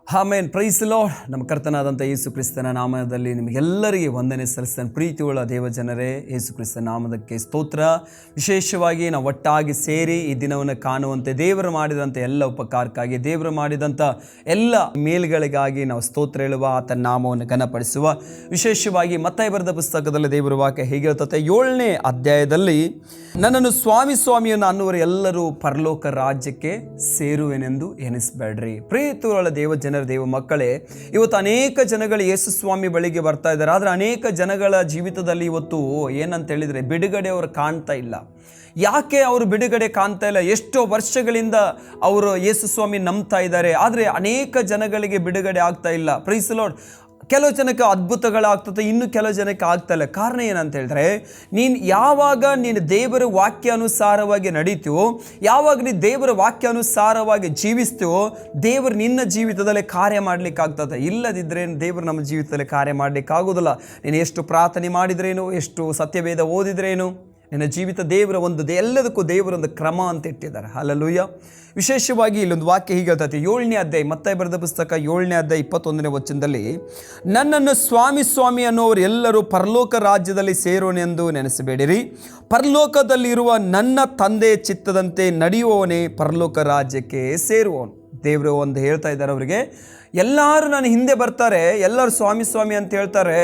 Amen. Price the lord. ನಮ್ಮ ಕರ್ತನಾದಂಥ ಯೇಸು ಕ್ರಿಸ್ತನ ನಾಮದಲ್ಲಿ ನಿಮಗೆಲ್ಲರಿಗೆ ವಂದನೆ ಸಲ್ಲಿಸ್ತೇನೆ. ಪ್ರೀತಿಯುಳ್ಳ ದೇವಜನರೇ, ಯೇಸು ಕ್ರಿಸ್ತನ ನಾಮದಕ್ಕೆ ಸ್ತೋತ್ರ. ವಿಶೇಷವಾಗಿ ನಾವು ಒಟ್ಟಾಗಿ ಸೇರಿ ಈ ದಿನವನ್ನು ಕಾಣುವಂತೆ ದೇವರು ಮಾಡಿದಂಥ ಎಲ್ಲ ಉಪಕಾರಕ್ಕಾಗಿ, ದೇವರು ಮಾಡಿದಂಥ ಎಲ್ಲ ಮೇಲ್ಗಳಿಗಾಗಿ ನಾವು ಸ್ತೋತ್ರ ಹೇಳುವ, ಆತನ ನಾಮವನ್ನು ಘನಪಡಿಸುವ. ವಿಶೇಷವಾಗಿ ಮತ್ತಾಯ ಬರೆದ ಪುಸ್ತಕದಲ್ಲಿ ದೇವರ ವಾಕ್ಯ ಹೇಗೆ ಹೇಳ್ತದೆ, 7ನೇ ಅಧ್ಯಾಯದಲ್ಲಿ, ನನ್ನನ್ನು ಸ್ವಾಮಿ ಸ್ವಾಮಿಯನ್ನು ಅನ್ನುವರು ಎಲ್ಲರೂ ಪರಲೋಕ ರಾಜ್ಯಕ್ಕೆ ಸೇರುವೆನೆಂದು ಎನಿಸಬೇಡ್ರಿ. ಪ್ರೀತಿಯುಳ್ಳ ದೇವಜನರ, ದೇವ ಮಕ್ಕಳೇ, ಇವತ್ತು ಅನೇಕ ಜನಗಳು ಯೇಸು ಸ್ವಾಮಿ ಬಳಿಗೆ ಬರ್ತಾ ಇದ್ದಾರೆ. ಆದರೆ ಅನೇಕ ಜನಗಳ ಜೀವಿತದಲ್ಲಿ ಇವತ್ತು ಏನಂತ ಹೇಳಿದರೆ ಬಿಡುಗಡೆ ಅವರು ಕಾಣ್ತಾ ಇಲ್ಲ. ಯಾಕೆ ಅವರು ಬಿಡುಗಡೆ ಕಾಣ್ತಾ ಇಲ್ಲ? ಎಷ್ಟೋ ವರ್ಷಗಳಿಂದ ಅವರು ಯೇಸು ಸ್ವಾಮಿ ನಂಬ್ತಾ ಇದ್ದಾರೆ, ಆದರೆ ಅನೇಕ ಜನಗಳಿಗೆ ಬಿಡುಗಡೆ ಆಗ್ತಾ ಇಲ್ಲ. Praise the lord. ಕೆಲವು ಜನಕ್ಕೆ ಅದ್ಭುತಗಳಾಗ್ತದೆ, ಇನ್ನು ಕೆಲವು ಜನಕ್ಕೆ ಆಗ್ತಾ ಇಲ್ಲ. ಕಾರಣ ಏನಂತ ಹೇಳಿದ್ರೆ, ಯಾವಾಗ ನೀನು ದೇವರ ವಾಕ್ಯಾನುಸಾರವಾಗಿ ನಡೀತೀವೋ, ಯಾವಾಗ ನೀನು ದೇವರ ವಾಕ್ಯಾನುಸಾರವಾಗಿ ಜೀವಿಸ್ತೀವೋ, ದೇವರು ನಿನ್ನ ಜೀವಿತದಲ್ಲಿ ಕಾರ್ಯ ಮಾಡಲಿಕ್ಕೆ ಆಗ್ತದೆ. ಇಲ್ಲದಿದ್ದರೆ ದೇವರು ನಮ್ಮ ಜೀವಿತದಲ್ಲಿ ಕಾರ್ಯ ಮಾಡಲಿಕ್ಕೆ ಆಗೋದಿಲ್ಲ. ನೀನು ಎಷ್ಟು ಪ್ರಾರ್ಥನೆ ಮಾಡಿದ್ರೇನು, ಎಷ್ಟು ಸತ್ಯವೇದ ಓದಿದ್ರೇನು, ನಿನ್ನ ಜೀವಿತ ದೇವರ ಎಲ್ಲದಕ್ಕೂ ದೇವರೊಂದು ಕ್ರಮ ಅಂತ ಇಟ್ಟಿದ್ದಾರೆ. ಹಲ್ಲೆಲೂಯಾ. ವಿಶೇಷವಾಗಿ ಇಲ್ಲೊಂದು ವಾಕ್ಯ ಹೀಗೆ ಹೇಳ್ತೈತೆ, 7ನೇ ಅಧ್ಯಾಯ, ಮತ್ತಾಯ ಬರೆದ ಪುಸ್ತಕ 7ನೇ ಅಧ್ಯಾಯ 21ನೇ ವಚನದಲ್ಲಿ, ನನ್ನನ್ನು ಸ್ವಾಮಿ ಸ್ವಾಮಿ ಅನ್ನುವರು ಎಲ್ಲರೂ ಪರಲೋಕ ರಾಜ್ಯದಲ್ಲಿ ಸೇರೋನೆಂದು ನೆನೆಸಬೇಡಿರಿ, ಪರಲೋಕದಲ್ಲಿರುವ ನನ್ನ ತಂದೆಯ ಚಿತ್ತದಂತೆ ನಡೆಯುವವನೇ ಪರಲೋಕ ರಾಜ್ಯಕ್ಕೆ ಸೇರುವವನು. ದೇವರು ಒಂದು ಹೇಳ್ತಾ ಇದ್ದಾರೆ ಅವರಿಗೆ, ಎಲ್ಲರೂ ನಾನು ಹಿಂದೆ ಬರ್ತಾರೆ, ಎಲ್ಲರೂ ಸ್ವಾಮಿ ಸ್ವಾಮಿ ಅಂತ ಹೇಳ್ತಾರೆ,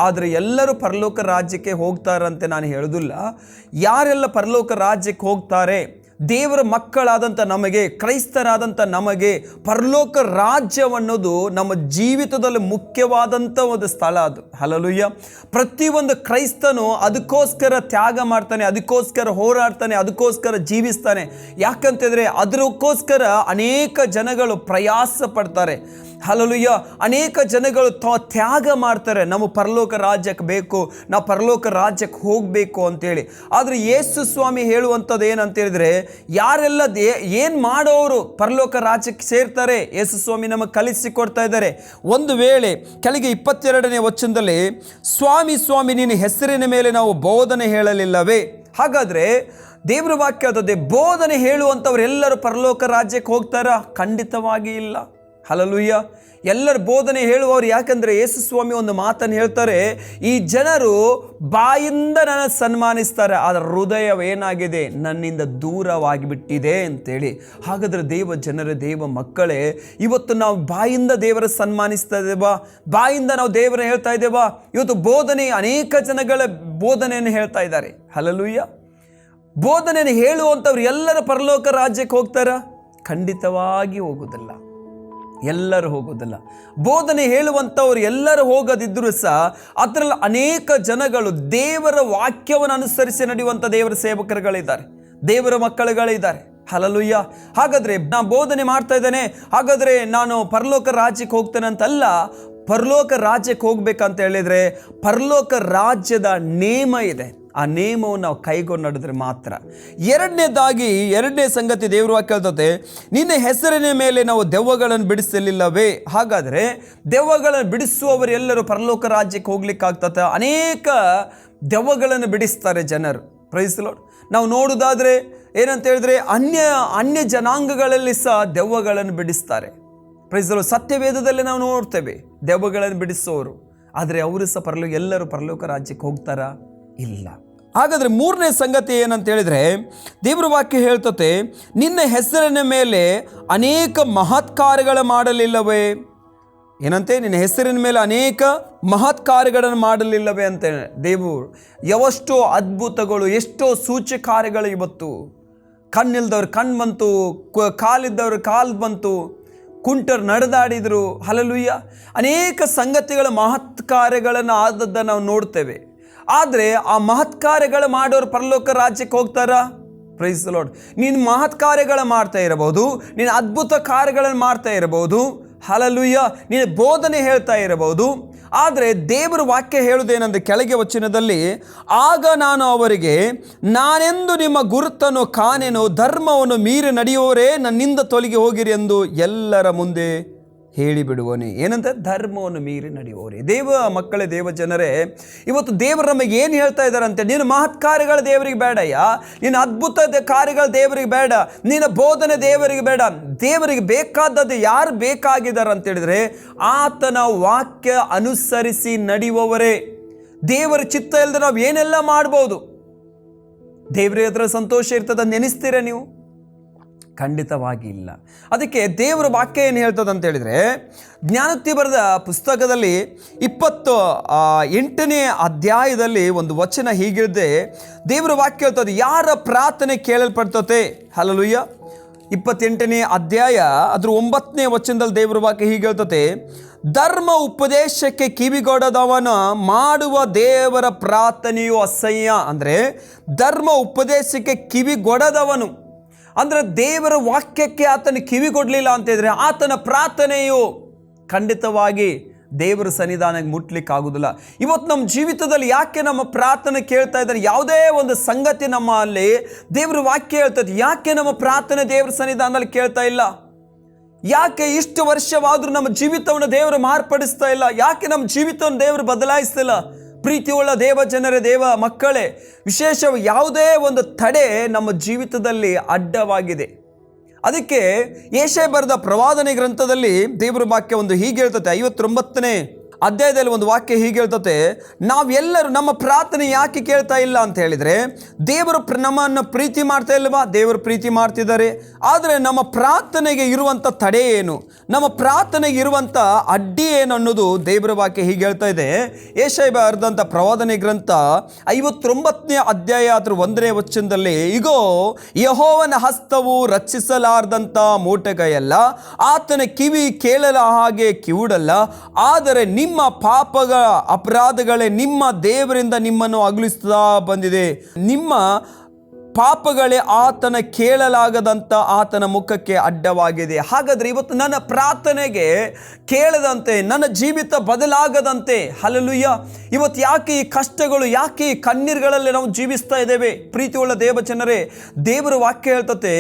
ಆದರೆ ಎಲ್ಲರೂ ಪರಲೋಕ ರಾಜ್ಯಕ್ಕೆ ಹೋಗ್ತಾರಂತೆ ನಾನು ಹೇಳೋದಿಲ್ಲ. ಯಾರೆಲ್ಲ ಪರಲೋಕ ರಾಜ್ಯಕ್ಕೆ ಹೋಗ್ತಾರೆ, ದೇವರ ಮಕ್ಕಳಾದಂಥ ನಮಗೆ, ಕ್ರೈಸ್ತರಾದಂಥ ನಮಗೆ ಪರಲೋಕ ರಾಜ್ಯವನ್ನೋದು ನಮ್ಮ ಜೀವಿತದಲ್ಲಿ ಮುಖ್ಯವಾದಂಥ ಒಂದು ಸ್ಥಳ ಅದು. ಹಲ್ಲೆಲೂಯಾ. ಪ್ರತಿಯೊಂದು ಕ್ರೈಸ್ತನು ಅದಕ್ಕೋಸ್ಕರ ತ್ಯಾಗ ಮಾಡ್ತಾನೆ, ಅದಕ್ಕೋಸ್ಕರ ಹೋರಾಡ್ತಾನೆ, ಅದಕ್ಕೋಸ್ಕರ ಜೀವಿಸ್ತಾನೆ. ಯಾಕಂತಂದರೆ ಅದಕ್ಕೋಸ್ಕರ ಅನೇಕ ಜನಗಳು ಪ್ರಯಾಸ ಪಡ್ತಾರೆ. ಹಲ್ಲೆಲೂಯಾ. ಅನೇಕ ಜನಗಳು ತ್ಯಾಗ ಮಾಡ್ತಾರೆ, ನಮ್ಮ ಪರಲೋಕ ರಾಜ್ಯಕ್ಕೆ ಬೇಕು, ನಾವು ಪರಲೋಕ ರಾಜ್ಯಕ್ಕೆ ಹೋಗಬೇಕು ಅಂತೇಳಿ. ಆದರೆ ಯೇಸು ಸ್ವಾಮಿ ಹೇಳುವಂಥದ್ದು ಏನಂತ ಹೇಳಿದರೆ, ಯಾರೆಲ್ಲ ಏನು ಮಾಡೋರು ಪರಲೋಕ ರಾಜ್ಯಕ್ಕೆ ಸೇರ್ತಾರೆ, ಯೇಸು ಸ್ವಾಮಿ ನಮಗೆ ಕಲಿಸಿಕೊಡ್ತಾ ಇದ್ದಾರೆ. ಒಂದು ವೇಳೆ ಕೆಳಗೆ 22ನೇ ವಚನದಲ್ಲಿ, ಸ್ವಾಮಿ ಸ್ವಾಮಿ ನಿನ್ನ ಹೆಸರಿನ ಮೇಲೆ ನಾವು ಬೋಧನೆ ಹೇಳಲಿಲ್ಲವೇ? ಹಾಗಾದರೆ ದೇವರ ವಾಕ್ಯ ಅದೇ, ಬೋಧನೆ ಹೇಳುವಂಥವ್ರೆಲ್ಲರೂ ಪರಲೋಕ ರಾಜ್ಯಕ್ಕೆ ಹೋಗ್ತಾರಾ? ಖಂಡಿತವಾಗಿ ಇಲ್ಲ. ಹಲ್ಲೆಲೂಯಾ. ಎಲ್ಲರ ಬೋಧನೆ ಹೇಳುವವರು, ಯಾಕಂದರೆ ಯೇಸು ಸ್ವಾಮಿ ಒಂದು ಮಾತನ್ನು ಹೇಳ್ತಾರೆ, ಈ ಜನರು ಬಾಯಿಂದ ನನ್ನ ಸನ್ಮಾನಿಸ್ತಾರೆ, ಆದರೆ ಹೃದಯವೇನಾಗಿದೆ, ನನ್ನಿಂದ ದೂರವಾಗಿಬಿಟ್ಟಿದೆ ಅಂತೇಳಿ. ಹಾಗಾದರೆ ದೇವ ಜನರೇ, ದೇವ ಮಕ್ಕಳೇ, ಇವತ್ತು ನಾವು ಬಾಯಿಂದ ದೇವರ ಸನ್ಮಾನಿಸ್ತಾ ಇದ್ದೇವಾ? ಬಾಯಿಂದ ನಾವು ದೇವರ ಹೇಳ್ತಾ ಇದ್ದೇವಾ? ಇವತ್ತು ಬೋಧನೆ, ಅನೇಕ ಜನಗಳ ಬೋಧನೆಯನ್ನು ಹೇಳ್ತಾ ಇದ್ದಾರೆ. ಹಲ್ಲೆಲೂಯಾ. ಬೋಧನೆಯನ್ನು ಹೇಳುವಂಥವ್ರು ಎಲ್ಲರ ಪರಲೋಕ ರಾಜ್ಯಕ್ಕೆ ಹೋಗ್ತಾರಾ? ಖಂಡಿತವಾಗಿ ಹೋಗೋದಿಲ್ಲ. ಎಲ್ಲರೂ ಹೋಗೋದಿಲ್ಲ. ಬೋಧನೆ ಹೇಳುವಂಥವ್ರು ಎಲ್ಲರೂ ಹೋಗದಿದ್ದರೂ ಸಹ ಅದರಲ್ಲಿ ಅನೇಕ ಜನಗಳು ದೇವರ ವಾಕ್ಯವನ್ನು ಅನುಸರಿಸಿ ನಡೆಯುವಂಥ ದೇವರ ಸೇವಕರುಗಳಿದ್ದಾರೆ, ದೇವರ ಮಕ್ಕಳುಗಳಿದ್ದಾರೆ. ಹಲ್ಲೆಲೂಯಾ. ಹಾಗಾದರೆ ನಾನು ಬೋಧನೆ ಮಾಡ್ತಾ ಇದ್ದೇನೆ, ಹಾಗಾದರೆ ನಾನು ಪರಲೋಕ ರಾಜ್ಯಕ್ಕೆ ಹೋಗ್ತೇನೆ ಅಂತಲ್ಲ. ಪರಲೋಕ ರಾಜ್ಯಕ್ಕೆ ಹೋಗ್ಬೇಕಂತ ಹೇಳಿದರೆ ಪರಲೋಕ ರಾಜ್ಯದ ನೇಮ ಇದೆ, ಆ ನೇಮವನ್ನು ನಾವು ಕೈಗೊಂಡು ನಡೆದ್ರೆ ಮಾತ್ರ. ಎರಡನೇ ಸಂಗತಿ ದೇವರು ವಾಕ್ಯ ಹೇಳ್ತದೆ, ನಿನ್ನ ಹೆಸರಿನ ಮೇಲೆ ನಾವು ದೆವ್ವಗಳನ್ನು ಬಿಡಿಸಲಿಲ್ಲವೇ? ಹಾಗಾದರೆ ದೆವ್ವಗಳನ್ನು ಬಿಡಿಸುವವರು ಎಲ್ಲರೂ ಪರಲೋಕ ರಾಜ್ಯಕ್ಕೆ ಹೋಗ್ಲಿಕ್ಕೆ ಆಗ್ತದೆ? ಅನೇಕ ದೆವ್ವಗಳನ್ನು ಬಿಡಿಸ್ತಾರೆ ಜನರು. Praise the lord. ನಾವು ನೋಡುವುದಾದರೆ ಏನಂತ ಹೇಳಿದ್ರೆ, ಅನ್ಯ ಜನಾಂಗಗಳಲ್ಲಿ ಸಹ ದೆವ್ವಗಳನ್ನು ಬಿಡಿಸ್ತಾರೆ. Praise the lord. ಸತ್ಯವೇದದಲ್ಲಿ ನಾವು ನೋಡ್ತೇವೆ ದೆವ್ವಗಳನ್ನು ಬಿಡಿಸೋರು, ಆದರೆ ಅವರು ಸಹ ಎಲ್ಲರೂ ಪರಲೋಕ ರಾಜ್ಯಕ್ಕೆ ಹೋಗ್ತಾರಾ? ಇಲ್ಲ. ಹಾಗಾದರೆ 3ನೇ ಸಂಗತಿ ಏನಂತ ಹೇಳಿದರೆ, ದೇವರ ವಾಕ್ಯ ಹೇಳ್ತತೆ, ನಿನ್ನ ಹೆಸರಿನ ಮೇಲೆ ಅನೇಕ ಮಹತ್ಕಾರ್ಯಗಳ ಮಾಡಲಿಲ್ಲವೇ? ಏನಂತೆ? ನಿನ್ನ ಹೆಸರಿನ ಮೇಲೆ ಅನೇಕ ಮಹತ್ಕಾರ್ಯಗಳನ್ನು ಮಾಡಲಿಲ್ಲವೇ ಅಂತ ದೇವರು. ಎಷ್ಟೋ ಅದ್ಭುತಗಳು, ಎಷ್ಟೋ ಸೂಚಕಾರ್ಯಗಳು ಇವತ್ತು. ಕಣ್ಣಿಲ್ದವ್ರು ಕಣ್ಣು ಬಂತು, ಕಾಲಿದ್ದವ್ರು ಕಾಲು ಬಂತು, ಕುಂಟರು ನಡೆದಾಡಿದರು. ಹಲ್ಲೆಲೂಯಾ. ಅನೇಕ ಸಂಗತಿಗಳ ಮಹತ್ಕಾರ್ಯಗಳನ್ನು ಆದದ್ದನ್ನು ನಾವು ನೋಡ್ತೇವೆ. ಆದರೆ ಆ ಮಹತ್ಕಾರ್ಯಗಳು ಮಾಡೋರು ಪರಲೋಕ ರಾಜ್ಯಕ್ಕೆ ಹೋಗ್ತಾರಾ? Praise the lord. ನೀನು ಮಹತ್ಕಾರ್ಯಗಳು ಮಾಡ್ತಾ ಇರಬಹುದು, ನೀನು ಅದ್ಭುತ ಕಾರ್ಯಗಳನ್ನು ಮಾಡ್ತಾ ಇರಬಹುದು, ಹಲ್ಲೆಲೂಯಾ, ನೀನು ಬೋಧನೆ ಹೇಳ್ತಾ ಇರಬಹುದು. ಆದರೆ ದೇವರ ವಾಕ್ಯ ಹೇಳುವುದೇನೆಂದರೆ ಕೆಳಗೆ ವಚನದಲ್ಲಿ, ಆಗ ನಾನು ಅವರಿಗೆ, ನಾನೆಂದು ನಿಮ್ಮ ಗುರುತನ್ನು ಕಾಣೆನು, ಧರ್ಮವನ್ನು ಮೀರಿ ನಡೆಯುವವರೇ ನನ್ನಿಂದ ತೊಲಗಿ ಹೋಗಿರಿ ಎಂದು ಎಲ್ಲರ ಮುಂದೆ ಹೇಳಿಬಿಡುವನೇ. ಏನಂತ? ಧರ್ಮವನ್ನು ಮೀರಿ ನಡೆಯುವವರೇ. ದೇವ ಮಕ್ಕಳೇ, ದೇವ ಜನರೇ, ಇವತ್ತು ದೇವರು ನಮಗೆ ಏನು ಹೇಳ್ತಾ ಇದ್ದಾರೆ ಅಂತ, ನೀನು ಮಹತ್ ಕಾರ್ಯಗಳ ದೇವರಿಗೆ ಬೇಡಯ್ಯ, ನೀನು ಅದ್ಭುತ ಕಾರ್ಯಗಳ ದೇವರಿಗೆ ಬೇಡ, ನಿನ್ನ ಬೋಧನೆ ದೇವರಿಗೆ ಬೇಡ. ದೇವರಿಗೆ ಬೇಕಾದದ್ದು ಯಾರು ಬೇಕಾಗಿದ್ದಾರೆ ಅಂತ ಹೇಳಿದ್ರೆ ಆತನ ವಾಕ್ಯ ಅನುಸರಿಸಿ ನಡೆಯುವವರೇ. ದೇವರ ಚಿತ್ತ ಇಲ್ಲದೆ ನಾವು ಏನೆಲ್ಲ ಮಾಡ್ಬೋದು. ದೇವರ ಹತ್ರ ಸಂತೋಷ ಇರ್ತದೆ ನೆನೆಸ್ತೀರ ನೀವು? ಖಂಡಿತವಾಗಿ ಇಲ್ಲ. ಅದಕ್ಕೆ ದೇವರ ವಾಕ್ಯ ಏನು ಹೇಳ್ತದೆ ಅಂತ ಹೇಳಿದರೆ, ಜ್ಞಾನೋಕ್ತಿ ಬರೆದ ಪುಸ್ತಕದಲ್ಲಿ 28ನೇ ಅಧ್ಯಾಯದಲ್ಲಿ ಒಂದು ವಚನ ಹೀಗಿರುತ್ತೆ. ದೇವರ ವಾಕ್ಯ ಹೇಳ್ತದೆ, ಯಾರ ಪ್ರಾರ್ಥನೆ ಕೇಳಲ್ಪಡ್ತತೆ. ಹಲ್ಲೆಲೂಯಾ. 28ನೇ ಅಧ್ಯಾಯ ಅದ್ರ 9ನೇ ವಚನದಲ್ಲಿ ದೇವರ ವಾಕ್ಯ ಹೀಗೆ ಹೇಳ್ತದೆ, ಧರ್ಮ ಉಪದೇಶಕ್ಕೆ ಕಿವಿಗೊಡದವನ ಮಾಡುವ ದೇವರ ಪ್ರಾರ್ಥನೆಯು ಅಸಹ್ಯ. ಅಂದರೆ ಧರ್ಮ ಉಪದೇಶಕ್ಕೆ ಕಿವಿಗೊಡದವನು ಅಂದರೆ ದೇವರ ವಾಕ್ಯಕ್ಕೆ ಆತನ ಕಿವಿಗೊಡಲಿಲ್ಲ ಅಂತ ಹೇಳಿದ್ರೆ ಆತನ ಪ್ರಾರ್ಥನೆಯು ಖಂಡಿತವಾಗಿ ದೇವರ ಸನ್ನಿಧಾನಕ್ಕೆ ಮುಟ್ಲಿಕ್ಕಾಗೋದಿಲ್ಲ. ಇವತ್ತು ನಮ್ಮ ಜೀವಿತದಲ್ಲಿ ಯಾಕೆ ನಮ್ಮ ಪ್ರಾರ್ಥನೆ ಕೇಳ್ತಾ ಇದ್ದಾರೆ? ಯಾವುದೇ ಒಂದು ಸಂಗತಿ ನಮ್ಮಲ್ಲಿ ದೇವರ ವಾಕ್ಯ ಹೇಳ್ತದೆ, ಯಾಕೆ ನಮ್ಮ ಪ್ರಾರ್ಥನೆ ದೇವರ ಸನ್ನಿಧಾನದಲ್ಲಿ ಕೇಳ್ತಾ ಇಲ್ಲ? ಯಾಕೆ ಇಷ್ಟು ವರ್ಷವಾದರೂ ನಮ್ಮ ಜೀವಿತವನ್ನು ದೇವರು ಮಾರ್ಪಡಿಸ್ತಾ ಇಲ್ಲ? ಯಾಕೆ ನಮ್ಮ ಜೀವಿತವನ್ನು ದೇವರು ಬದಲಾಯಿಸ್ತಿಲ್ಲ? ಪ್ರೀತಿಯುಳ್ಳ ದೇವ ಜನರೇ, ದೇವ ಮಕ್ಕಳೇ, ವಿಶೇಷವಾಗಿ ಯಾವುದೇ ಒಂದು ತಡೆ ನಮ್ಮ ಜೀವಿತದಲ್ಲಿ ಅಡ್ಡವಾಗಿದೆ. ಅದಕ್ಕೆ ಯೆಶಾಯ ಬರೆದ ಪ್ರವಾದನೆ ಗ್ರಂಥದಲ್ಲಿ ದೇವರ ವಾಕ್ಯ ಒಂದು ಹೀಗೆ ಹೇಳ್ತದೆ, 59ನೇ ಅಧ್ಯಾಯದಲ್ಲಿ ಒಂದು ವಾಕ್ಯ ಹೀಗೆ ಹೇಳ್ತದೆ, ನಾವೆಲ್ಲರೂ ನಮ್ಮ ಪ್ರಾರ್ಥನೆ ಯಾಕೆ ಕೇಳ್ತಾ ಇಲ್ಲ ಅಂತ ಹೇಳಿದರೆ ದೇವರು ನಮ್ಮನ್ನು ಪ್ರೀತಿ ಮಾಡ್ತಾ ಇಲ್ವಾ? ದೇವರು ಪ್ರೀತಿ ಮಾಡ್ತಿದ್ದಾರೆ. ಆದರೆ ನಮ್ಮ ಪ್ರಾರ್ಥನೆಗೆ ಇರುವಂಥ ತಡೆ ಏನು, ನಮ್ಮ ಪ್ರಾರ್ಥನೆಗೆ ಇರುವಂಥ ಅಡ್ಡಿ ಏನು ಅನ್ನೋದು ದೇವರ ವಾಕ್ಯ ಹೀಗೆ ಹೇಳ್ತಾ ಇದೆ. ಯೆಶಾಯ ಬರೆದಂಥ ಪ್ರವಾದನೆ ಗ್ರಂಥ 59ನೇ ಅಧ್ಯಾಯ ಅದ್ರ 1ನೇ ವಚನದಲ್ಲಿ, ಇಗೋ ಯೆಹೋವನ ಹಸ್ತವು ರಕ್ಷಿಸಲಾರ್ದಂಥ ಮೂಟೆಗೈಯಲ್ಲ, ಆತನ ಕಿವಿ ಕೇಳಲ ಹಾಗೆ ಕಿವುಡಲ್ಲ, ಆದರೆ ನಿಮ್ಮ ಪಾಪಗಳ ಅಪರಾಧಗಳೇ ನಿಮ್ಮ ದೇವರಿಂದ ನಿಮ್ಮನ್ನು ಅಗಲಿಸ್ತಾ ಬಂದಿದೆ. ನಿಮ್ಮ ಪಾಪಗಳೇ ಆತನ ಕೇಳಲಾಗದಂಥ ಆತನ ಮುಖಕ್ಕೆ ಅಡ್ಡವಾಗಿದೆ. ಹಾಗಾದರೆ ಇವತ್ತು ನನ್ನ ಪ್ರಾರ್ಥನೆಗೆ ಕೇಳದಂತೆ, ನನ್ನ ಜೀವಿತ ಬದಲಾಗದಂತೆ, ಹಲ್ಲೆಲೂಯ, ಇವತ್ತು ಯಾಕೆ ಈ ಕಷ್ಟಗಳು, ಯಾಕೆ ಈ ಕಣ್ಣೀರುಗಳಲ್ಲಿ ನಾವು ಜೀವಿಸ್ತಾ ಇದ್ದೇವೆ? ಪ್ರೀತಿಯುಳ್ಳ ದೇವ ಜನರೇ, ದೇವರ ವಾಕ್ಯ ಹೇಳ್ತತೆ,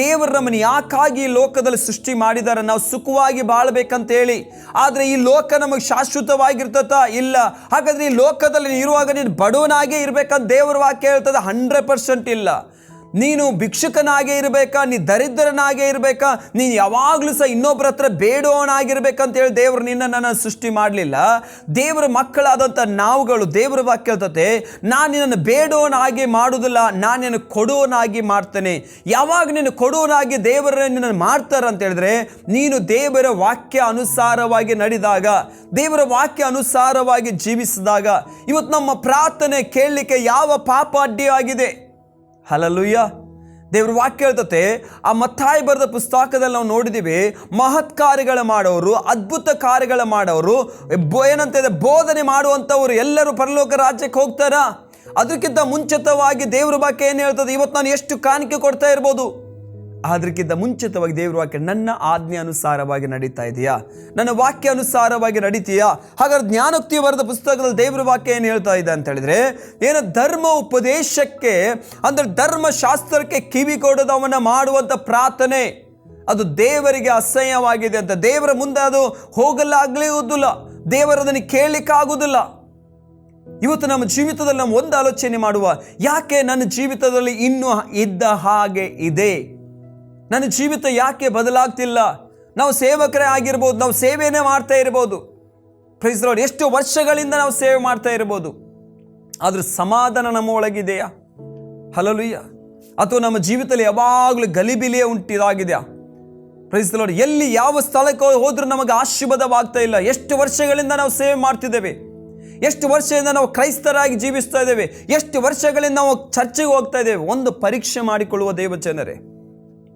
ದೇವರು ನಮ್ಮನ್ನು ಯಾಕಾಗಿ ಈ ಲೋಕದಲ್ಲಿ ಸೃಷ್ಟಿ ಮಾಡಿದ್ದಾರೆ? ನಾವು ಸುಖವಾಗಿ ಬಾಳ್ಬೇಕಂತ ಹೇಳಿ. ಆದರೆ ಈ ಲೋಕ ನಮಗೆ ಶಾಶ್ವತವಾಗಿರ್ತದ? ಇಲ್ಲ. ಹಾಗಾದರೆ ಈ ಲೋಕದಲ್ಲಿ ಇರುವಾಗ ನೀನು ಬಡವನಾಗೇ ಇರಬೇಕಂತ ದೇವರ ವಾಕ್ಯ ಹೇಳ್ತದೆ? 100% ಇಲ್ಲ. ನೀನು ಭಿಕ್ಷುಕನಾಗೇ ಇರಬೇಕಾ? ನೀ ದರಿದ್ರನಾಗೇ ಇರಬೇಕಾ? ನೀನು ಯಾವಾಗಲೂ ಸಹ ಇನ್ನೊಬ್ಬರ ಹತ್ರ ಬೇಡವನಾಗಿರ್ಬೇಕಂತ ಹೇಳಿ ದೇವರು ನಿನ್ನನ್ನು ಸೃಷ್ಟಿ ಮಾಡಲಿಲ್ಲ. ದೇವರ ಮಕ್ಕಳಾದಂಥ ನಾವುಗಳು, ದೇವರ ವಾಕ್ಯ ಹೇಳ್ತತೆ, ನಾನು ನಿನ್ನನ್ನು ಬೇಡವನಾಗಿ ಮಾಡುವುದಿಲ್ಲ, ನಾನು ನಿನ್ನ ಕೊಡುವನಾಗಿ ಮಾಡ್ತೇನೆ. ಯಾವಾಗ ನೀನು ಕೊಡುವನಾಗಿ ದೇವರ ನಿನ್ನನ್ನು ಮಾಡ್ತಾರೆ ಅಂತ ಹೇಳಿದ್ರೆ ನೀನು ದೇವರ ವಾಕ್ಯ ಅನುಸಾರವಾಗಿ ನಡೆದಾಗ, ದೇವರ ವಾಕ್ಯ ಅನುಸಾರವಾಗಿ ಜೀವಿಸಿದಾಗ. ಇವತ್ತು ನಮ್ಮ ಪ್ರಾರ್ಥನೆ ಕೇಳಲಿಕ್ಕೆ ಯಾವ ಪಾಪ ಅಡ್ಡಿಯಾಗಿದೆ? ಹಲ್ಲೆಲೂಯ. ದೇವ್ರ ವಾಕ್ಯ ಹೇಳ್ತತೆ, ಆ ಮತ್ತಾಯಿ ಬರೆದ ಪುಸ್ತಕದಲ್ಲಿ ನಾವು ನೋಡಿದ್ದೀವಿ, ಮಹತ್ ಕಾರ್ಯಗಳ ಮಾಡೋರು, ಅದ್ಭುತ ಕಾರ್ಯಗಳ ಮಾಡೋರು, ಏನಂತ ಬೋಧನೆ ಮಾಡುವಂಥವ್ರು ಎಲ್ಲರೂ ಪರಲೋಕ ರಾಜ್ಯಕ್ಕೆ ಹೋಗ್ತಾರ? ಅದಕ್ಕಿಂತ ಮುಂಚಿತವಾಗಿ ದೇವ್ರ ವಾಕ್ಯ ಏನು ಹೇಳ್ತದೆ? ಇವತ್ತು ನಾನು ಎಷ್ಟು ಕಾಣಿಕೆ ಕೊಡ್ತಾ ಇರ್ಬೋದು, ಅದಕ್ಕಿಂತ ಮುಂಚಿತವಾಗಿ ದೇವ್ರ ವಾಕ್ಯ ನನ್ನ ಆಜ್ಞೆ ಅನುಸಾರವಾಗಿ ನಡೀತಾ ಇದೆಯಾ? ನನ್ನ ವಾಕ್ಯ ಅನುಸಾರವಾಗಿ ನಡೀತೀಯಾ? ಹಾಗಾದ್ರೆ ಜ್ಞಾನೋಕ್ತಿ ಬರೆದ ಪುಸ್ತಕದಲ್ಲಿ ದೇವ್ರ ವಾಕ್ಯ ಏನು ಹೇಳ್ತಾ ಇದೆ ಅಂತ ಹೇಳಿದ್ರೆ, ಏನು ಧರ್ಮ ಉಪದೇಶಕ್ಕೆ ಅಂದರೆ ಧರ್ಮಶಾಸ್ತ್ರಕ್ಕೆ ಕಿವಿ ಕೊಡದವನ ಮಾಡುವಂಥ ಪ್ರಾರ್ಥನೆ ಅದು ದೇವರಿಗೆ ಅಸಹ್ಯವಾಗಿದೆ ಅಂತ. ದೇವರ ಮುಂದೆ ಅದು ಹೋಗಲಾಗಲಿಲ್ಲ, ದೇವರದನ್ನು ಕೇಳಲಿಕ್ಕಾಗುವುದಿಲ್ಲ. ಇವತ್ತು ನಮ್ಮ ಜೀವಿತದಲ್ಲಿ ನಾವು ಒಂದು ಆಲೋಚನೆ ಮಾಡುವ, ಯಾಕೆ ನನ್ನ ಜೀವಿತದಲ್ಲಿ ಇನ್ನೂ ಇದ್ದ ಹಾಗೆ ಇದೆ? ನನ್ನ ಜೀವಿತ ಯಾಕೆ ಬದಲಾಗ್ತಿಲ್ಲ? ನಾವು ಸೇವಕರೇ ಆಗಿರ್ಬೋದು, ನಾವು ಸೇವೆಯೇ ಮಾಡ್ತಾ ಇರ್ಬೋದು, ಪ್ರೈಸ್ ಲಾರ್ಡ್, ಎಷ್ಟು ವರ್ಷಗಳಿಂದ ನಾವು ಸೇವೆ ಮಾಡ್ತಾ ಇರ್ಬೋದು, ಆದರೂ ಸಮಾಧಾನ ನಮ್ಮ ಒಳಗಿದೆಯಾ? ಹಲ್ಲೆಲೂಯ. ಅಥವಾ ನಮ್ಮ ಜೀವಿತದಲ್ಲಿ ಯಾವಾಗಲೂ ಗಲಿಬಿಲಿಯೇ ಉಂಟಿದಾಗಿದೆಯಾ? Price lord. ಎಲ್ಲಿ ಯಾವ ಸ್ಥಳಕ್ಕೆ ಹೋದ್ರೂ ನಮಗೆ ಆಶೀರ್ವಾದವಾಗ್ತಾ ಇಲ್ಲ. ಎಷ್ಟು ವರ್ಷಗಳಿಂದ ನಾವು ಸೇವೆ ಮಾಡ್ತಿದ್ದೇವೆ, ಎಷ್ಟು ವರ್ಷದಿಂದ ನಾವು ಕ್ರೈಸ್ತರಾಗಿ ಜೀವಿಸ್ತಾ ಇದ್ದೇವೆ, ಎಷ್ಟು ವರ್ಷಗಳಿಂದ ನಾವು ಚರ್ಚೆಗೆ ಹೋಗ್ತಾ ಇದ್ದೇವೆ. ಒಂದು ಪರೀಕ್ಷೆ ಮಾಡಿಕೊಳ್ಳುವ ದೇವ ಜನರೇ,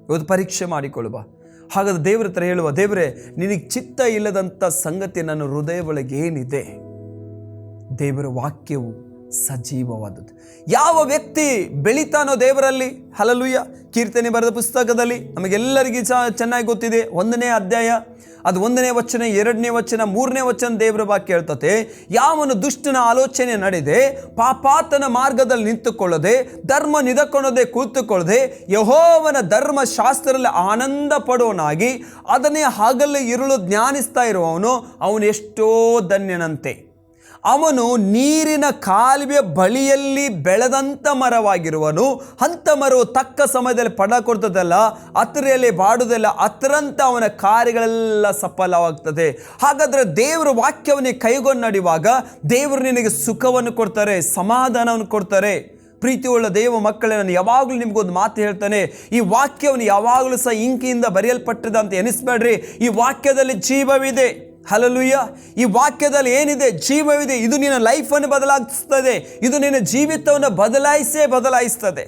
ಇವತ್ತು ಪರೀಕ್ಷೆ ಮಾಡಿಕೊಳ್ಳುವ. ಹಾಗಾದ್ರೆ ದೇವರ ಹತ್ರ ಹೇಳುವ, ದೇವರೇ, ನಿನಗೆ ಚಿತ್ತ ಇಲ್ಲದಂಥ ಸಂಗತಿ ನನ್ನ ಹೃದಯ ಒಳಗೆ ಏನಿದೆ? ದೇವರ ವಾಕ್ಯವು ಸಜೀವವಾದದ್ದು. ಯಾವ ವ್ಯಕ್ತಿ ಬೆಳಿತಾನೋ ದೇವರಲ್ಲಿ, ಹಲ್ಲೆಲೂಯಾ, ಕೀರ್ತನೆ ಬರೆದ ಪುಸ್ತಕದಲ್ಲಿ ನಮಗೆಲ್ಲರಿಗೂ ಚೆನ್ನಾಗಿ ಗೊತ್ತಿದೆ. 1ನೇ ಅಧ್ಯಾಯ ಅದು 1ನೇ ವಚನ, 2ನೇ ವಚನ, 3ನೇ ವಚನ ದೇವರ ವಾಕ್ಯ ಹೇಳ್ತತೆ, ಯಾವನು ದುಷ್ಟನ ಆಲೋಚನೆ ನಡೆದೆ, ಪಾಪಾತನ ಮಾರ್ಗದಲ್ಲಿ ನಿಂತುಕೊಳ್ಳದೆ, ಧರ್ಮ ನಿದಕೊಳ್ಳದೆ ಕೂತುಕೊಳ್ಳದೆ, ಯೆಹೋವನ ಧರ್ಮಶಾಸ್ತ್ರದಲ್ಲಿ ಆನಂದ ಪಡುವನಾಗಿ ಅದನ್ನೇ ಹಗಲು ಇರುಳು ಜ್ಞಾನಿಸ್ತಾ ಇರುವವನು ಅವನು ಎಷ್ಟೋ ಧನ್ಯನಂತೆ. ಅವನು ನೀರಿನ ಕಾಲುವೆ ಬಳಿಯಲ್ಲಿ ಬೆಳೆದಂಥ ಮರವಾಗಿರುವನು. ಅಂಥ ಮರವು ತಕ್ಕ ಸಮಯದಲ್ಲಿ ಫಲ ಕೊಡ್ತದಲ್ಲ, ಹತ್ತಿರಲ್ಲಿ ಬಾಡುವುದಿಲ್ಲ, ಹತ್ತಿರಂತ ಅವನ ಕಾರ್ಯಗಳೆಲ್ಲ ಸಫಲವಾಗ್ತದೆ. ಹಾಗಾದರೆ ದೇವರ ವಾಕ್ಯವನ್ನು ಕೈಗೊಂಡು ನಡೆಯುವಾಗ ದೇವರು ನಿನಗೆ ಸುಖವನ್ನು ಕೊಡ್ತಾರೆ, ಸಮಾಧಾನವನ್ನು ಕೊಡ್ತಾರೆ. ಪ್ರೀತಿಯುಳ್ಳ ದೇವ ಮಕ್ಕಳೇ, ನಾನು ಯಾವಾಗಲೂ ನಿಮಗೊಂದು ಮಾತು ಹೇಳ್ತಾನೆ, ಈ ವಾಕ್ಯವನ್ನು ಯಾವಾಗಲೂ ಸಹ ಇಂಕಿಯಿಂದ ಬರೆಯಲ್ಪಟ್ಟದ ಅಂತ ಎನಿಸ್ಬೇಡ್ರಿ. ಈ ವಾಕ್ಯದಲ್ಲಿ ಜೀವವಿದೆ. ಹಲ್ಲೆಲೂಯಾ. ಈ ವಾಕ್ಯದಲ್ಲಿ ಏನಿದೆ? ಜೀವವಿದೆ. ಇದು ನಿನ್ನ ಲೈಫನ್ನು ಬದಲಾಯಿಸ್ತದೆ. ಇದು ನಿನ್ನ ಜೀವಿತವನ್ನು ಬದಲಾಯಿಸ್ತದೆ.